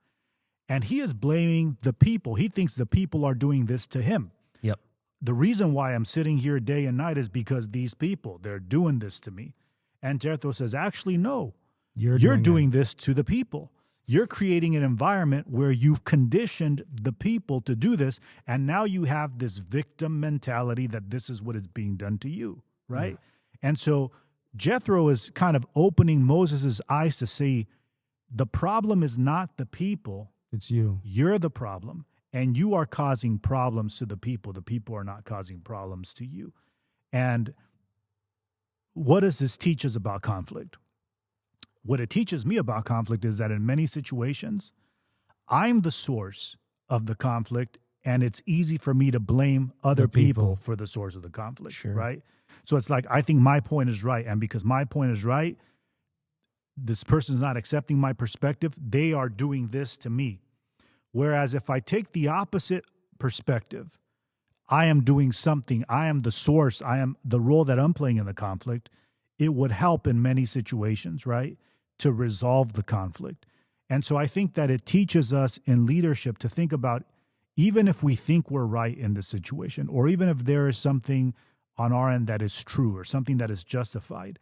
C: And he is blaming the people. He thinks the people are doing this to him.
D: Yep.
C: The reason why I'm sitting here day and night is because these people, they're doing this to me. And Jethro says, actually, no, you're doing this to the people. You're creating an environment where you've conditioned the people to do this, and now you have this victim mentality that this is what is being done to you, right? Yeah. And so Jethro is kind of opening Moses' eyes to see the problem is not the people.
A: It's you.
C: You're the problem, and you are causing problems to the people. The people are not causing problems to you. And what does this teach us about conflict? What it teaches me about conflict is that in many situations, I'm the source of the conflict, and it's easy for me to blame other people for the source of the conflict,
D: Sure.
C: right? So it's like, I think my point is right, and because my point is right, this person's not accepting my perspective. They are doing this to me. Whereas if I take the opposite perspective, I am doing something, I am the source, I am the role that I'm playing in the conflict, it would help in many situations, right, to resolve the conflict. And so I think that it teaches us in leadership to think about, even if we think we're right in this situation, or even if there is something on our end that is true or something that is justified,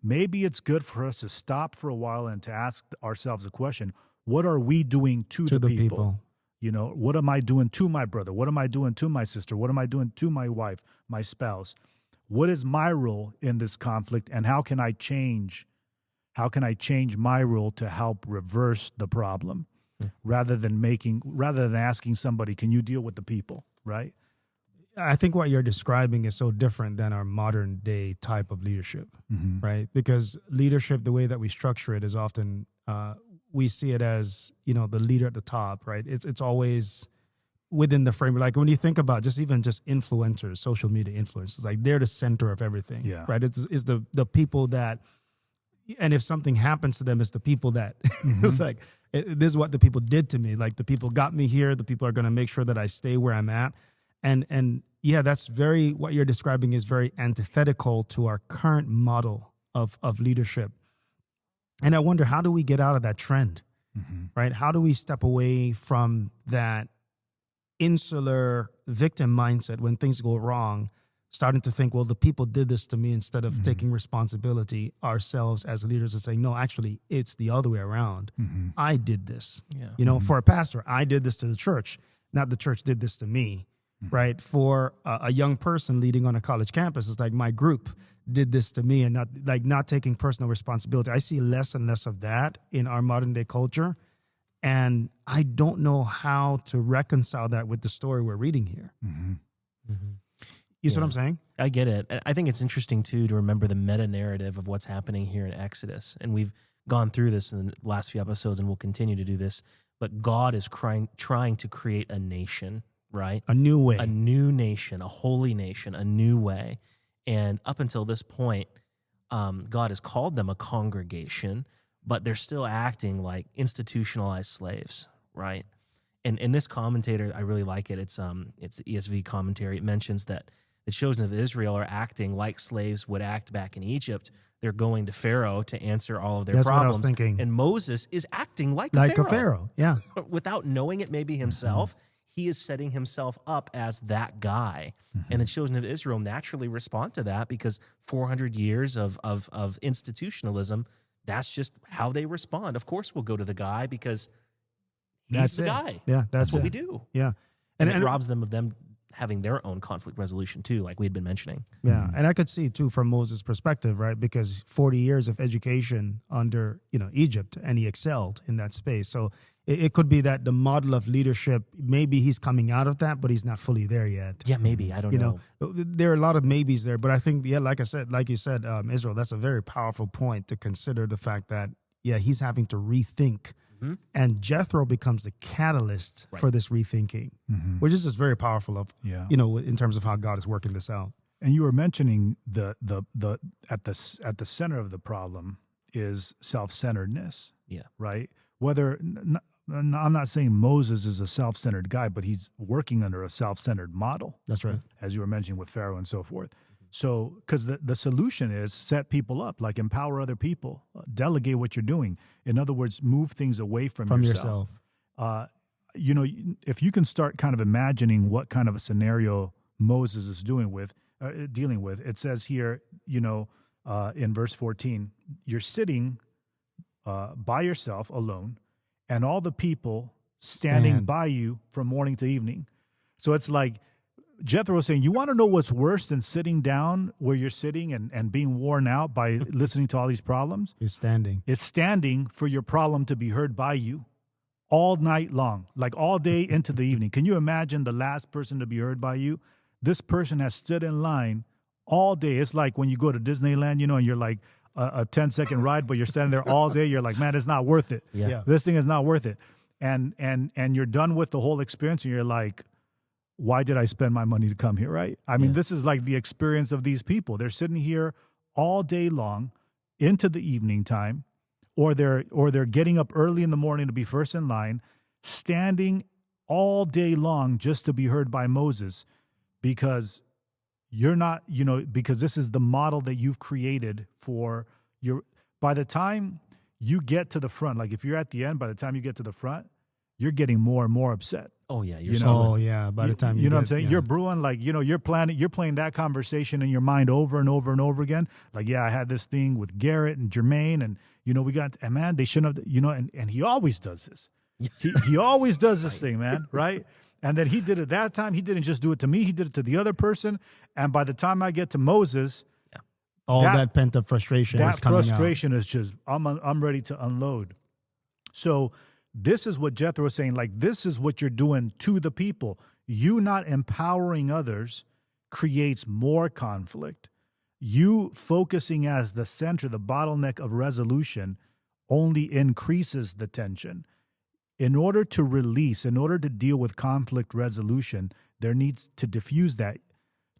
C: maybe it's good for us to stop for a while and to ask ourselves a question: what are we doing to the people? You know, what am I doing to my brother? What am I doing to my sister? What am I doing to my wife, my spouse? What is my role in this conflict, and how can I change my role to help reverse the problem, rather than asking somebody, can you deal with the people, right?
A: I think what you're describing is so different than our modern day type of leadership, right? Because leadership, the way that we structure it, is often we see it as, you know, the leader at the top, right? It's always within the frame. Like when you think about just influencers, social media influencers, like they're the center of everything, right? It's the people that, and if something happens to them, it's the people that it's like, this is what the people did to me. Like the people got me here. The people are going to make sure that I stay where I'm at. And yeah, that's what you're describing is very antithetical to our current model of leadership. And I wonder, how do we get out of that trend, right? How do we step away from that insular victim mindset when things go wrong, starting to think, well, the people did this to me, instead of taking responsibility ourselves as leaders and saying, no, actually, it's the other way around. I did this. Yeah. You know, for a pastor, I did this to the church, not the church did this to me, right? For a young person leading on a college campus, it's like my group did this to me, and not taking personal responsibility. I see less and less of that in our modern day culture. And I don't know how to reconcile that with the story we're reading here. You see what I'm saying?
D: I get it. I think it's interesting, too, to remember the meta-narrative of what's happening here in Exodus. And we've gone through this in the last few episodes, and we'll continue to do this. But God is trying to create a nation, right?
A: A new way.
D: A new nation, a holy nation, a new way. And up until this point, God has called them a congregation, but they're still acting like institutionalized slaves, right? And in this commentator, I really like it. It's the ESV commentary. It mentions that the children of Israel are acting like slaves would act back in Egypt. They're going to Pharaoh to answer all of their
A: That's
D: problems.
A: what I was thinking.
D: And Moses is acting like
A: a
D: Pharaoh.
A: Pharaoh, yeah.
D: Without knowing it maybe himself, he is setting himself up as that guy. And the children of Israel naturally respond to that, because 400 years of institutionalism, that's just how they respond. Of course we'll go to the guy because he's the guy.
A: Yeah,
D: that's what we do.
A: Yeah.
D: And it robs them of them having their own conflict resolution too, like we had been mentioning.
A: Yeah, and I could see too from Moses' perspective, right? Because 40 years of education under, Egypt, and he excelled in that space. So it could be that the model of leadership, maybe he's coming out of that, but he's not fully there yet.
D: Yeah, maybe. I don't know.
A: There are a lot of maybes there, but I think, like you said, Israel, that's a very powerful point to consider, the fact that, he's having to rethink. And Jethro becomes the catalyst for this rethinking, which is just very powerful in terms of how God is working this out.
C: And you were mentioning the at the center of the problem is self-centeredness.
D: Yeah.
C: Right. I'm not saying Moses is a self-centered guy, but he's working under a self-centered model.
A: That's right.
C: As you were mentioning with Pharaoh and so forth. So, because the solution is set people up, like empower other people, delegate what you're doing. In other words, move things away from yourself. If you can start kind of imagining what kind of a scenario Moses is dealing with, it says here, in verse 14, you're sitting by yourself alone, and all the people standing by you from morning to evening. So it's like Jethro was saying, you want to know what's worse than sitting down where you're sitting and being worn out by listening to all these problems?
A: It's standing.
C: It's standing for your problem to be heard by you all night long, like all day into the evening. Can you imagine the last person to be heard by you? This person has stood in line all day. It's like when you go to Disneyland, and you're like a 10-second ride, but you're standing there all day. You're like, man, it's not worth it.
D: Yeah.
C: This thing is not worth it. And you're done with the whole experience, and you're like, why did I spend my money to come here, right? I mean, this is like the experience of these people. They're sitting here all day long into the evening time, or they're getting up early in the morning to be first in line, standing all day long just to be heard by Moses, because you're not, because this is the model that you've created for your. By the time you get to the front, like if you're at the end, by the time you get to the front, you're getting more and more upset.
D: Oh yeah,
A: By the time
C: you know what I'm saying, you're brewing, like you're playing that conversation in your mind over and over and over again. Like, I had this thing with Garrett and Jermaine, and we got, and man, they shouldn't have, and he always does this. He always does this thing, man, right? And then he did it that time. He didn't just do it to me; he did it to the other person. And by the time I get to Moses,
A: all that pent up frustration is coming out. That frustration
C: is just I'm ready to unload. So this is what Jethro was saying. Like, this is what you're doing to the people. You not empowering others creates more conflict. You focusing as the center, the bottleneck of resolution, only increases the tension. In order to release, in order to deal with conflict resolution, there needs to diffuse that.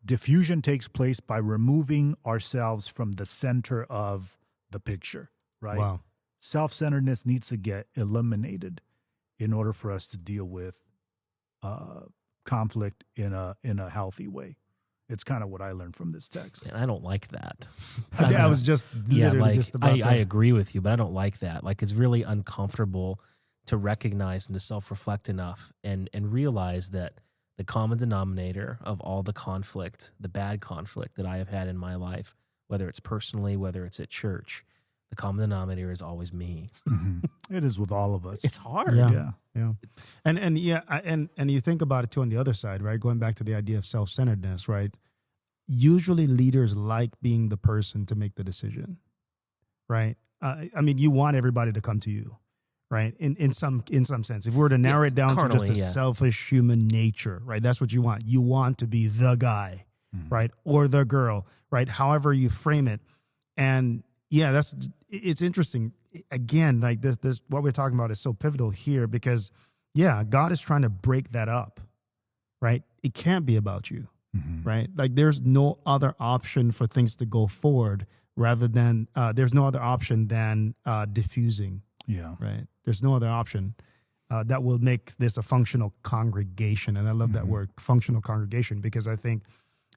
C: Diffusion takes place by removing ourselves from the center of the picture, right?
A: Wow.
C: Self-centeredness needs to get eliminated in order for us to deal with conflict in a healthy way. It's kind of what I learned from this text.
D: And I don't like that.
A: I was just literally just about
D: I agree with you, but I don't like that. Like, it's really uncomfortable to recognize and to self-reflect enough and realize that the common denominator of all the conflict, the bad conflict that I have had in my life, whether it's personally, whether it's at church, the common denominator is always me.
C: Mm-hmm. It is with all of us.
D: It's hard.
A: Yeah. And you think about it too on the other side, right? Going back to the idea of self-centeredness, right? Usually leaders like being the person to make the decision, right? I mean, you want everybody to come to you, right? In some sense, if we were to narrow it down to just a selfish human nature, right? That's what you want. You want to be the guy, right? Or the girl, right? However you frame it. And it's interesting. Again, like this what we're talking about is so pivotal here because, God is trying to break that up, right? It can't be about you, right? Like there's no other option for things to go forward rather than, there's no other option than diffusing.
C: Yeah.
A: Right. There's no other option that will make this a functional congregation. And I love that word, functional congregation, because I think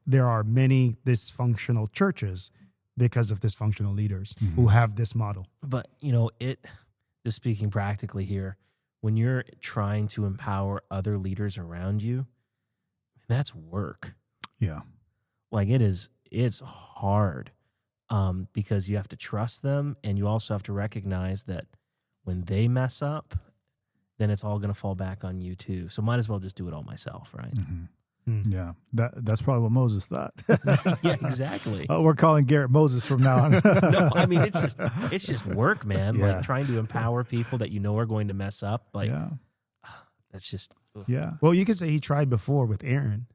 A: there are many dysfunctional churches because of dysfunctional leaders who have this model.
D: But, just speaking practically here, when you're trying to empower other leaders around you, that's work.
C: Yeah.
D: Like it's hard because you have to trust them, and you also have to recognize that when they mess up, then it's all going to fall back on you too. So might as well just do it all myself, right?
C: Yeah, that's probably what Moses thought.
D: Yeah, exactly.
C: We're calling Garrett Moses from now on.
D: No, I mean it's just work, man. Like trying to empower people that are going to mess up. Like that's just
A: Well, you could say he tried before with Aaron.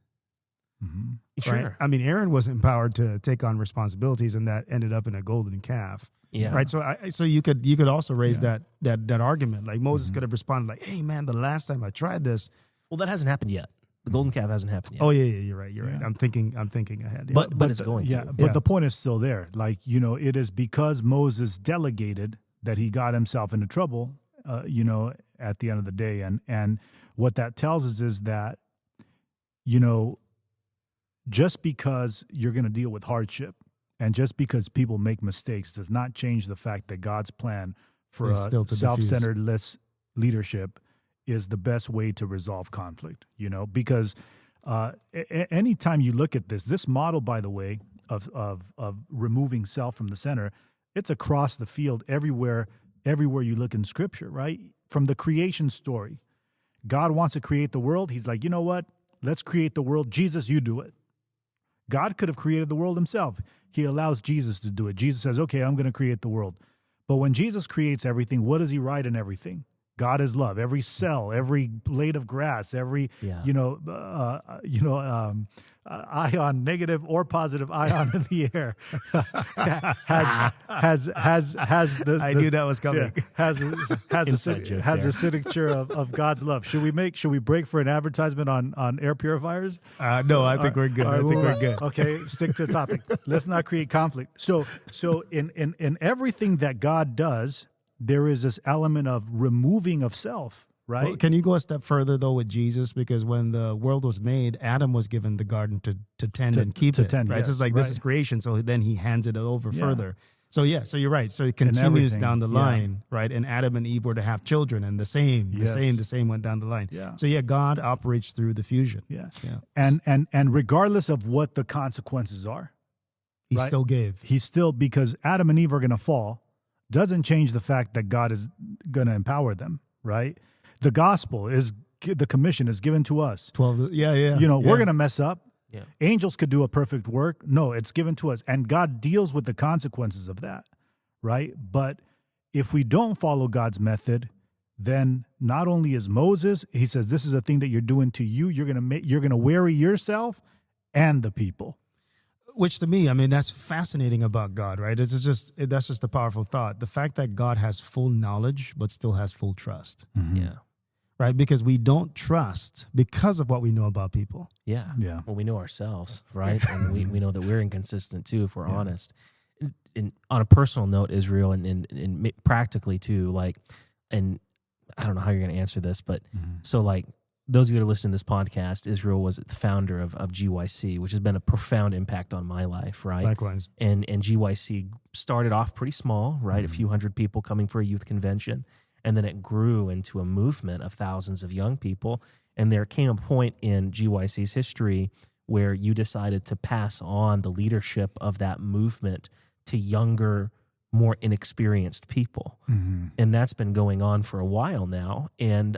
D: Sure.
A: Right? I mean, Aaron was empowered to take on responsibilities, and that ended up in a golden calf.
D: Yeah.
A: Right. So you could also raise that argument. Like Moses could have responded like, "Hey, man, the last time I tried this."
D: Well, that hasn't happened yet. The golden calf hasn't happened yet.
A: Oh yeah, you're right. I'm thinking ahead.
D: But it's going to.
C: But the point is still there. Like, it is because Moses delegated that he got himself into trouble, at the end of the day. And what that tells us is that, just because you're going to deal with hardship and just because people make mistakes does not change the fact that God's plan for
A: It's still
C: a
A: to
C: self-centered leadership is the best way to resolve conflict, because anytime you look at this model, by the way, of removing self from the center, it's across the field everywhere you look in Scripture, right? From the creation story, God wants to create the world. He's like, you know what? Let's create the world. Jesus, you do it. God could have created the world himself. He allows Jesus to do it. Jesus says, okay, I'm going to create the world. But when Jesus creates everything, what does he write in everything? God is love. Every cell, every blade of grass, every ion, negative or positive ion in the air has the
A: I knew that was coming.
C: Has a signature of God's love. Should we break for an advertisement on air purifiers?
A: No, I think we're good. I think we're good.
C: Okay, stick to the topic. Let's not create conflict. So in everything that God does, there is this element of removing of self, right?
A: Well, can you go a step further, though, with Jesus? Because when the world was made, Adam was given the garden to tend and keep it. Right?
C: Yes,
A: so it's like, this is creation. So then he hands it over further. So you're right. So it continues down the line, right? And Adam and Eve were to have children, and the same went down the line.
C: Yeah.
A: So God operates through the fusion.
C: Yeah. And regardless of what the consequences are,
A: he still gave.
C: He still, because Adam and Eve are going to fall, doesn't change the fact that God is going to empower them, right? The gospel is, the commission is given to us.
A: 12,
C: we're going to mess up.
B: Yeah.
C: Angels could do a perfect work. No, it's given to us. And God deals with the consequences of that, right? But if we don't follow God's method, then not only is Moses, he says, this is a thing that you're doing to you. You're going to weary yourself and the people.
A: Which to me, I mean, that's fascinating about God, right? That's just a powerful thought. The fact that God has full knowledge, but still has full trust.
C: Mm-hmm.
B: Yeah.
A: Right? Because we don't trust because of what we know about people.
B: Yeah.
C: Yeah.
B: Well, we know ourselves, right? And we know that we're inconsistent too, if we're honest. And on a personal note, Israel, and practically too, and I don't know how you're going to answer this, but so those of you that are listening to this podcast, Israel was the founder of GYC, which has been a profound impact on my life, right?
A: Likewise.
B: And GYC started off pretty small, right? A few hundred people coming for a youth convention. And then it grew into a movement of thousands of young people. And there came a point in GYC's history where you decided to pass on the leadership of that movement to younger, more inexperienced people.
C: Mm-hmm.
B: And that's been going on for a while now. And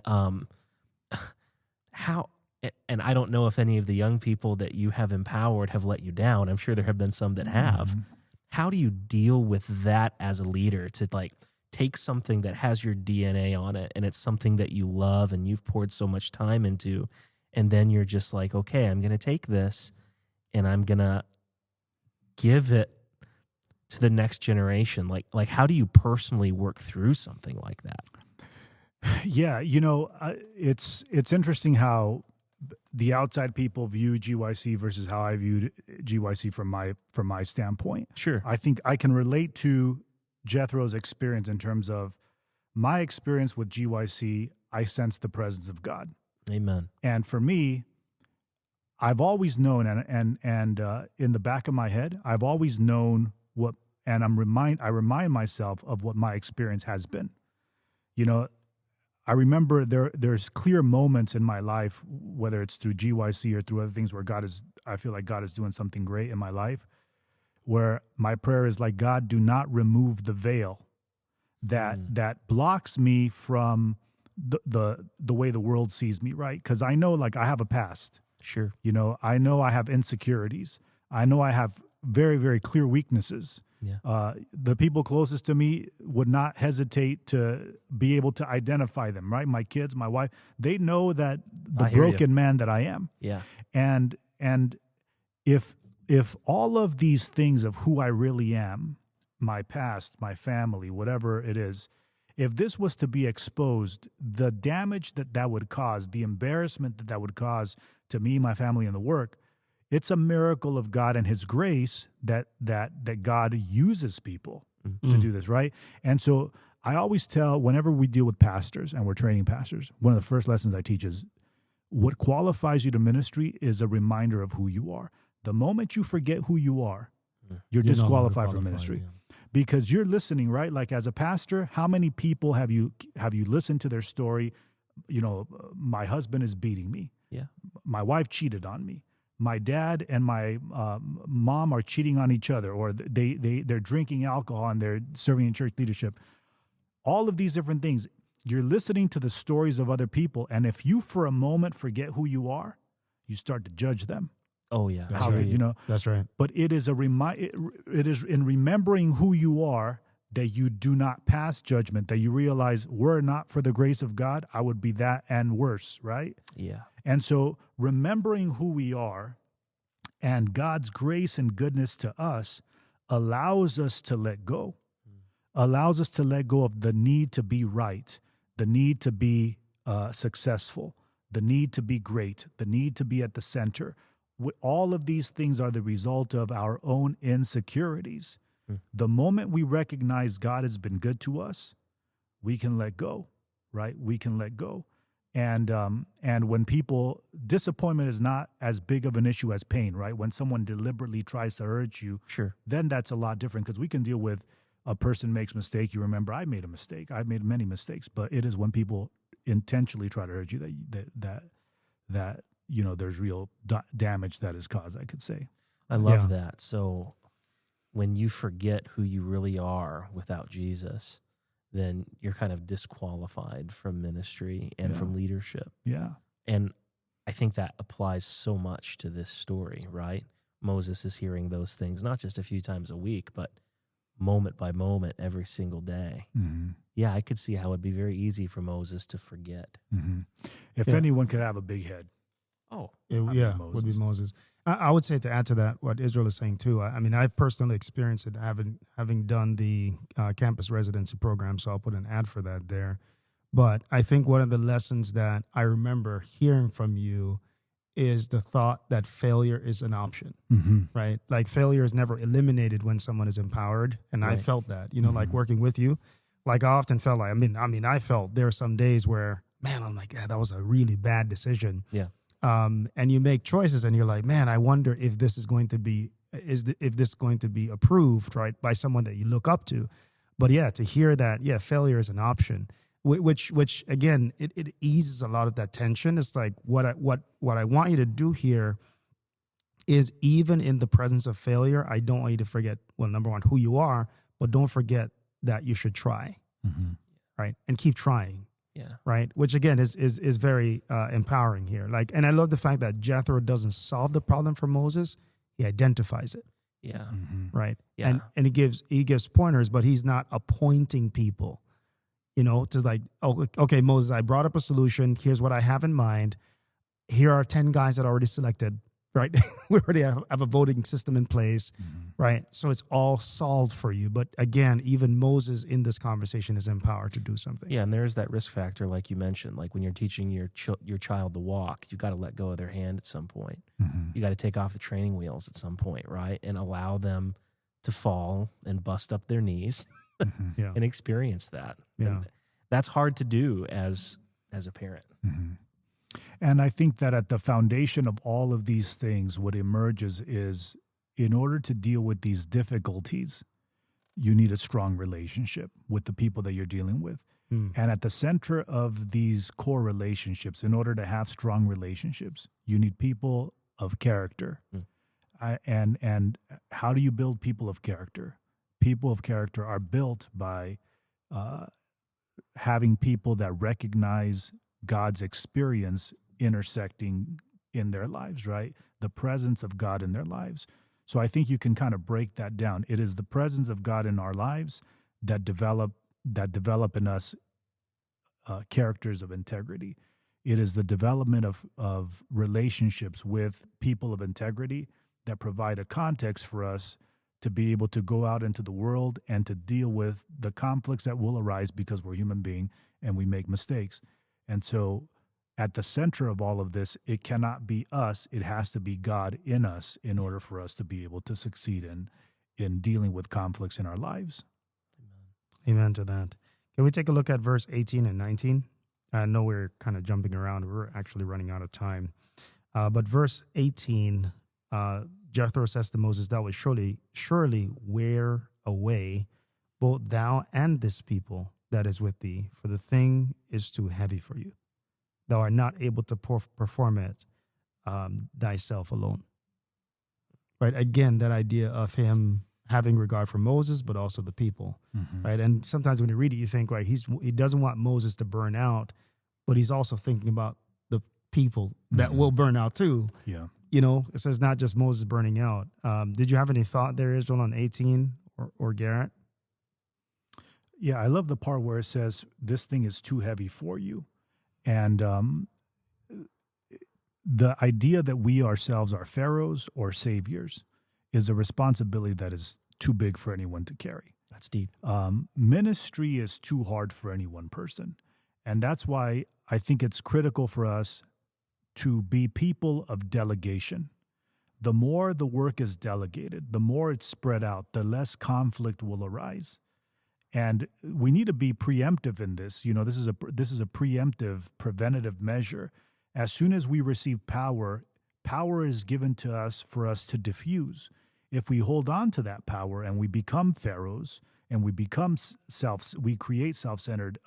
B: and I don't know if any of the young people that you have empowered have let you down. I'm sure there have been some that have.
C: Mm-hmm.
B: How do you deal with that as a leader, to take something that has your DNA on it and it's something that you love and you've poured so much time into, and then you're just like, okay, I'm going to take this and I'm going to give it to the next generation? Like how do you personally work through something like that?
C: Yeah, it's interesting how the outside people view GYC versus how I viewed GYC from my standpoint.
B: Sure.
C: I think I can relate to Jethro's experience in terms of my experience with GYC. I sense the presence of God.
B: Amen.
C: And for me, I've always known, and in the back of my head, I've always known what, and I remind myself of what my experience has been. I remember there's clear moments in my life, whether it's through GYC or through other things, where I feel like God is doing something great in my life, where my prayer is like, God, do not remove the veil that blocks me from the way the world sees me, right? Because I know, I have a past.
B: Sure.
C: I know I have insecurities. I know I have very, very clear weaknesses.
B: Yeah.
C: The people closest to me would not hesitate to be able to identify them, right? My kids, my wife, they know that the broken man that I am.
B: Yeah.
C: And if all of these things of who I really am, my past, my family, whatever it is, if this was to be exposed, the damage that would cause, the embarrassment that would cause to me, my family, and the work, it's a miracle of God and His grace that God uses people to do this, right? And so I always tell, whenever we deal with pastors and we're training pastors, one of the first lessons I teach is what qualifies you to ministry is a reminder of who you are. The moment you forget who you are, you're disqualified from ministry.
D: Yeah.
C: Because you're listening, right? Like as a pastor, how many people have you listened to their story? My husband is beating me.
B: Yeah.
C: My wife cheated on me. My dad and my mom are cheating on each other, or they're drinking alcohol and they're serving in church leadership. All of these different things. You're listening to the stories of other people, and if you for a moment forget who you are, you start to judge them.
B: Oh yeah.
A: That's
C: How
A: right.
C: they,
A: That's right.
C: But it is it is in remembering who you are that you do not pass judgment, that you realize, were it not for the grace of God, I would be that and worse, right?
B: Yeah.
C: And so remembering who we are and God's grace and goodness to us allows us to let go, allows us to let go of the need to be right, the need to be successful, the need to be great, the need to be at the center. All of these things are the result of our own insecurities. The moment we recognize God has been good to us, we can let go, right? We can let go. And when disappointment is not as big of an issue as pain, right? When someone deliberately tries to hurt you,
B: Sure.
C: then that's a lot different, because we can deal with a person makes a mistake. You remember, I made a mistake. I've made many mistakes, but it is when people intentionally try to hurt you that there's real damage that is caused, I could say.
B: I love
A: Yeah.
B: that. So when you forget who you really are without Jesus, then you're kind of disqualified from ministry and
C: Yeah.
B: from leadership.
C: Yeah.
B: And I think that applies so much to this story, right? Moses is hearing those things, not just a few times a week, but moment by moment, every single day.
C: Mm-hmm.
B: Yeah, I could see how it'd be very easy for Moses to forget.
C: Mm-hmm. If
A: Yeah.
C: anyone could have a big head,
B: Oh,
C: I'd be
A: Yeah,
C: Moses.
A: would be Moses. I would say, to add to that, what Israel is saying too. I mean, I personally experienced it, having done the campus residency program. So I'll put an ad for that there. But I think one of the lessons that I remember hearing from you is the thought that failure is an option,
C: mm-hmm.
A: right? Like failure is never eliminated when someone is empowered, and I
B: Right.
A: felt that. Like
C: Mm-hmm.
A: working with you, like I often felt like I felt there are some days where, man, I'm like, yeah, that was a really bad decision.
B: Yeah.
A: And you make choices, and you're like, man, I wonder if this is going to be approved, right, by someone that you look up to. But yeah, to hear that, yeah, failure is an option, which again, it eases a lot of that tension. It's like what I want you to do here is, even in the presence of failure, I don't want you to forget, well, number one, who you are, but don't forget that you should try,
C: Mm-hmm.
A: right, and keep trying.
B: yeah.
A: Right, which again is very empowering here. Like, and I love the fact that Jethro doesn't solve the problem for Moses; he identifies it.
B: Yeah.
C: Mm-hmm.
A: Right,
B: Yeah.
A: and he gives pointers, but he's not appointing people. To like, oh, okay, Moses, I brought up a solution. Here's what I have in mind. Here are 10 guys that are already selected. Right, we already have a voting system in place.
C: Mm-hmm.
A: Right, so it's all solved for you. But again, even Moses in this conversation is empowered to do something.
B: Yeah, and there's that risk factor, like you mentioned. Like when you're teaching your child to walk, you got to let go of their hand at some point.
C: Mm-hmm.
B: You got to take off the training wheels at some point, right? And allow them to fall and bust up their knees
C: Mm-hmm.
A: Yeah,
B: and experience that.
A: Yeah.
B: And that's hard to do as a parent.
C: Mm-hmm. And I think that at the foundation of all of these things, what emerges is, in order to deal with these difficulties, you need a strong relationship with the people that you're dealing with.
A: Mm.
C: And at the center of these core relationships, in order to have strong relationships, you need people of character.
B: Mm.
C: And how do you build people of character? People of character are built by having people that recognize God's experience intersecting in their lives, right? The presence of God in their lives. So I think you can kind of break that down. It is the presence of God in our lives that develop in us characters of integrity. It is the development of relationships with people of integrity that provide a context for us to be able to go out into the world and to deal with the conflicts that will arise because we're human beings and we make mistakes. And so at the center of all of this, it cannot be us. It has to be God in us in order for us to be able to succeed in dealing with conflicts in our lives.
A: Amen to that. Can we take a look at verse 18 and 19? I know we're kind of jumping around. We're actually running out of time. But verse 18, Jethro says to Moses, "Thou wilt surely wear away both thou and this people that is with thee, for the thing is too heavy for you. Thou art not able to perform it thyself alone." Right? Again, that idea of him having regard for Moses, but also the people.
C: Mm-hmm.
A: Right? And sometimes when you read it, you think, right, he doesn't want Moses to burn out, but he's also thinking about the people that will burn out too.
C: Yeah.
A: It says not just Moses burning out. Did you have any thought there, Israel, on 18 or Garrett?
C: Yeah, I love the part where it says, this thing is too heavy for you. And the idea that we ourselves are pharaohs or saviors is a responsibility that is too big for anyone to carry.
B: That's deep.
C: Ministry is too hard for any one person. And that's why I think it's critical for us to be people of delegation. The more the work is delegated, the more it's spread out, the less conflict will arise. And we need to be preemptive in this. This is a preemptive, preventative measure. As soon as we receive power, power is given to us for us to diffuse. If we hold on to that power and we become pharaohs and we become we create self-centered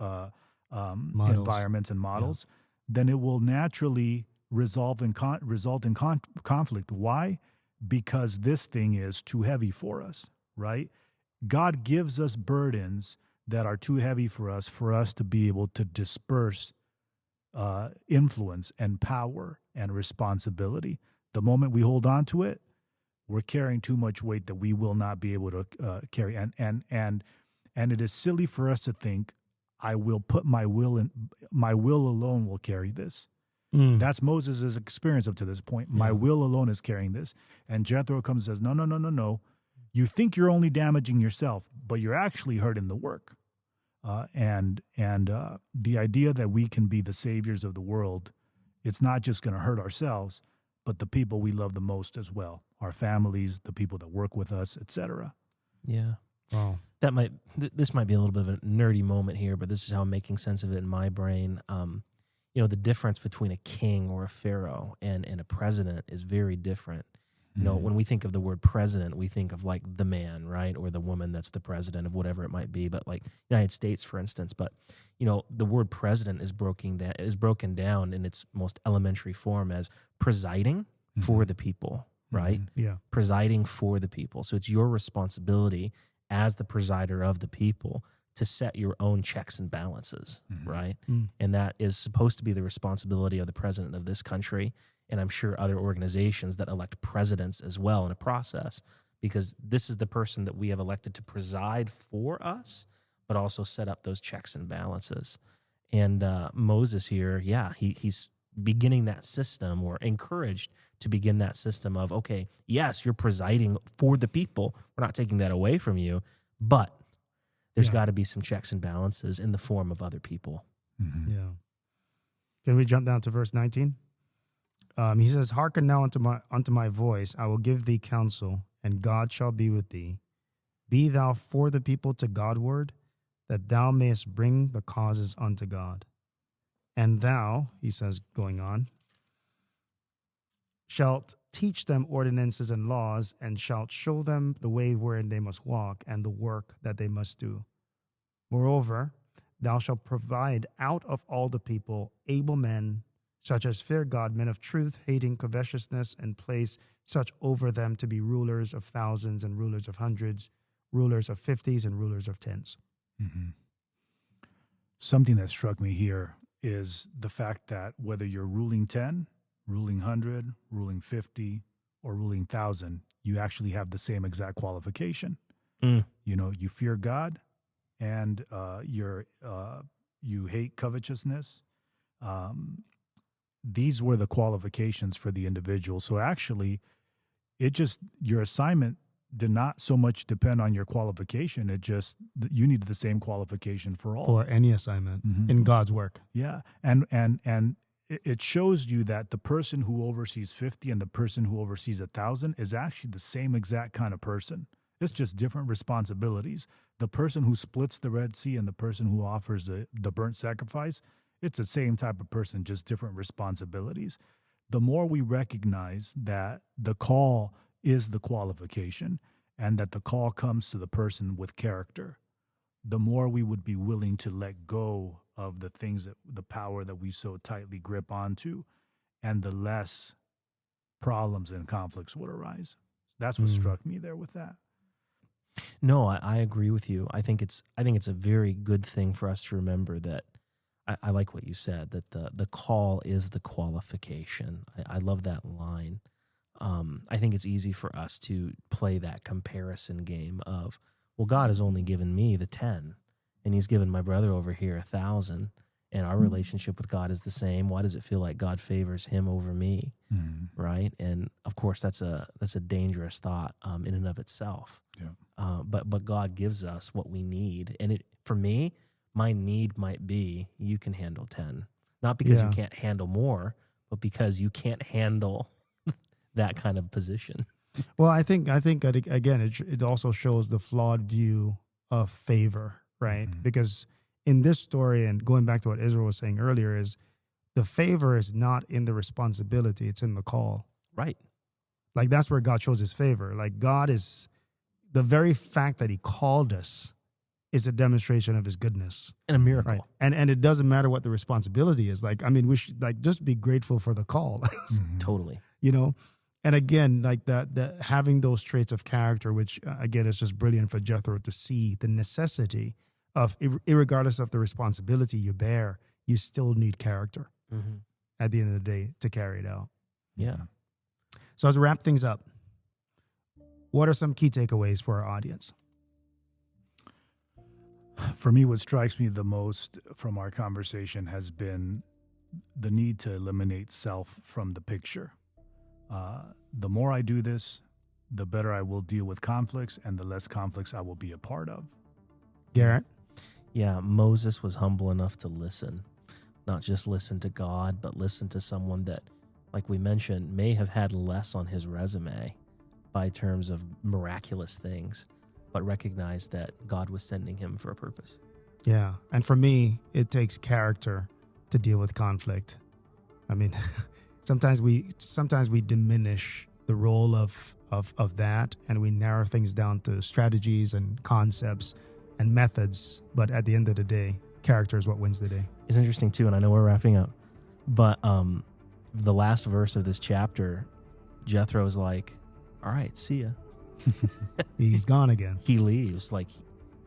C: environments and models, then it will naturally result in conflict. Why? Because this thing is too heavy for us, right? God gives us burdens that are too heavy for us to be able to disperse influence and power and responsibility. The moment we hold on to it, we're carrying too much weight that we will not be able to carry. And it is silly for us to think, I will put my will in, my will alone will carry this. That's Moses' experience up to this point. My will alone is carrying this. And Jethro comes and says, no. You think you're only damaging yourself, but you're actually hurting the work. And the idea that we can be the saviors of the world, it's not just going to hurt ourselves, but the people we love the most as well, our families, the people that work with us, etc.
B: Yeah.
A: Wow.
B: This might be a little bit of a nerdy moment here, but this is how I'm making sense of it in my brain. The difference between a king or a pharaoh and a president is very different. When we think of the word president, we think of like the man, right? Or the woman that's the president of whatever it might be. But like United States, for instance. But, the word president is broken down in its most elementary form as presiding for the people, right?
A: Yeah.
B: Presiding for the people. So it's your responsibility as the presider of the people to set your own checks and balances, right? And that is supposed to be the responsibility of the president of this country. And I'm sure other organizations that elect presidents as well in a process, because this is the person that we have elected to preside for us, but also set up those checks and balances. And Moses here, he's beginning that system, or encouraged to begin that system of, okay, yes, you're presiding for the people. We're not taking that away from you, but there's got to be some checks and balances in the form of other people.
A: Yeah. Can we jump down to verse 19? He says, "Hearken now unto my voice. I will give thee counsel, and God shall be with thee. Be thou for the people to Godward, that thou mayest bring the causes unto God. And thou," he says, going on, "shalt teach them ordinances and laws, and shalt show them the way wherein they must walk, and the work that they must do. Moreover, thou shalt provide out of all the people able men, such as fear God, men of truth, hating covetousness, and place such over them to be rulers of thousands and rulers of hundreds, rulers of 50s and rulers of 10s.
C: Something that struck me here is the fact that whether you're ruling 10, ruling 100, ruling 50, or ruling 1,000, you actually have the same exact qualification. You fear God, and you hate covetousness. These were the qualifications for the individual. So actually, your assignment did not so much depend on your qualification. You needed the same qualification for all.
A: For any assignment in God's work.
C: Yeah. And it shows you that the person who oversees 50 and the person who oversees 1,000 is actually the same exact kind of person It's just different responsibilities. The person who splits the Red Sea and the person who offers the burnt sacrifice, it's the same type of person, just different responsibilities. The more we recognize that the call is the qualification and that the call comes to the person with character, the more we would be willing to let go of the things the power that we so tightly grip onto, and the less problems and conflicts would arise. That's what struck me there with that.
B: No, I agree with you. I think it's a very good thing for us to remember that. I like what you said, that the call is the qualification. I love that line. I think it's easy for us to play that comparison game of, well, God has only given me the 10, and he's given my brother over here 1,000, and our relationship with God is the same. Why does it feel like God favors him over me? Right? And of course, that's a dangerous thought in and of itself.
C: Yeah.
B: But God gives us what we need, and for me, my need might be you can handle 10, not because you can't handle more, but because you can't handle that kind of position.
A: Well, I think again, it also shows the flawed view of favor, right? Because in this story, and going back to what Israel was saying earlier, is the favor is not in the responsibility; it's in the call.
B: Right.
A: Like that's where God shows his favor. Like God is the very fact that he called us is a demonstration of his goodness
B: And a miracle.
A: Right. And it doesn't matter what the responsibility is. Like, I mean, we should like just be grateful for the call,
B: Totally.
A: you know? And again, like the having those traits of character, which again, is just brilliant for Jethro to see the necessity of, irregardless of the responsibility you bear, you still need character at the end of the day to carry it out.
B: Yeah.
A: So as we wrap things up, what are some key takeaways for our audience?
C: For me, what strikes me the most from our conversation has been the need to eliminate self from the picture. The more I do this, the better I will deal with conflicts and the less conflicts I will be a part of.
A: Garrett?
B: Yeah, Moses was humble enough to listen, not just listen to God, but listen to someone that, like we mentioned, may have had less on his resume by terms of miraculous things, but recognize that God was sending him for a purpose.
A: Yeah. And for me, it takes character to deal with conflict. I mean, sometimes we diminish the role of that, and we narrow things down to strategies and concepts and methods. But at the end of the day, character is what wins the day.
B: It's interesting too, and I know we're wrapping up, but the last verse of this chapter, Jethro's like, all right, see ya.
A: He's gone again.
B: He leaves. Like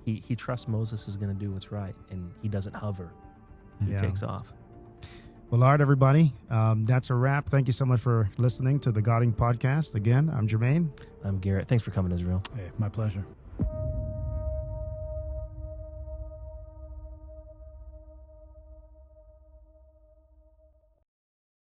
B: he trusts Moses is going to do what's right, and he doesn't hover. He takes off.
A: Well, all right, everybody. That's a wrap. Thank you so much for listening to the Godding Podcast. Again, I'm Jermaine.
B: I'm Garrett. Thanks for coming, Israel.
C: Hey, my pleasure.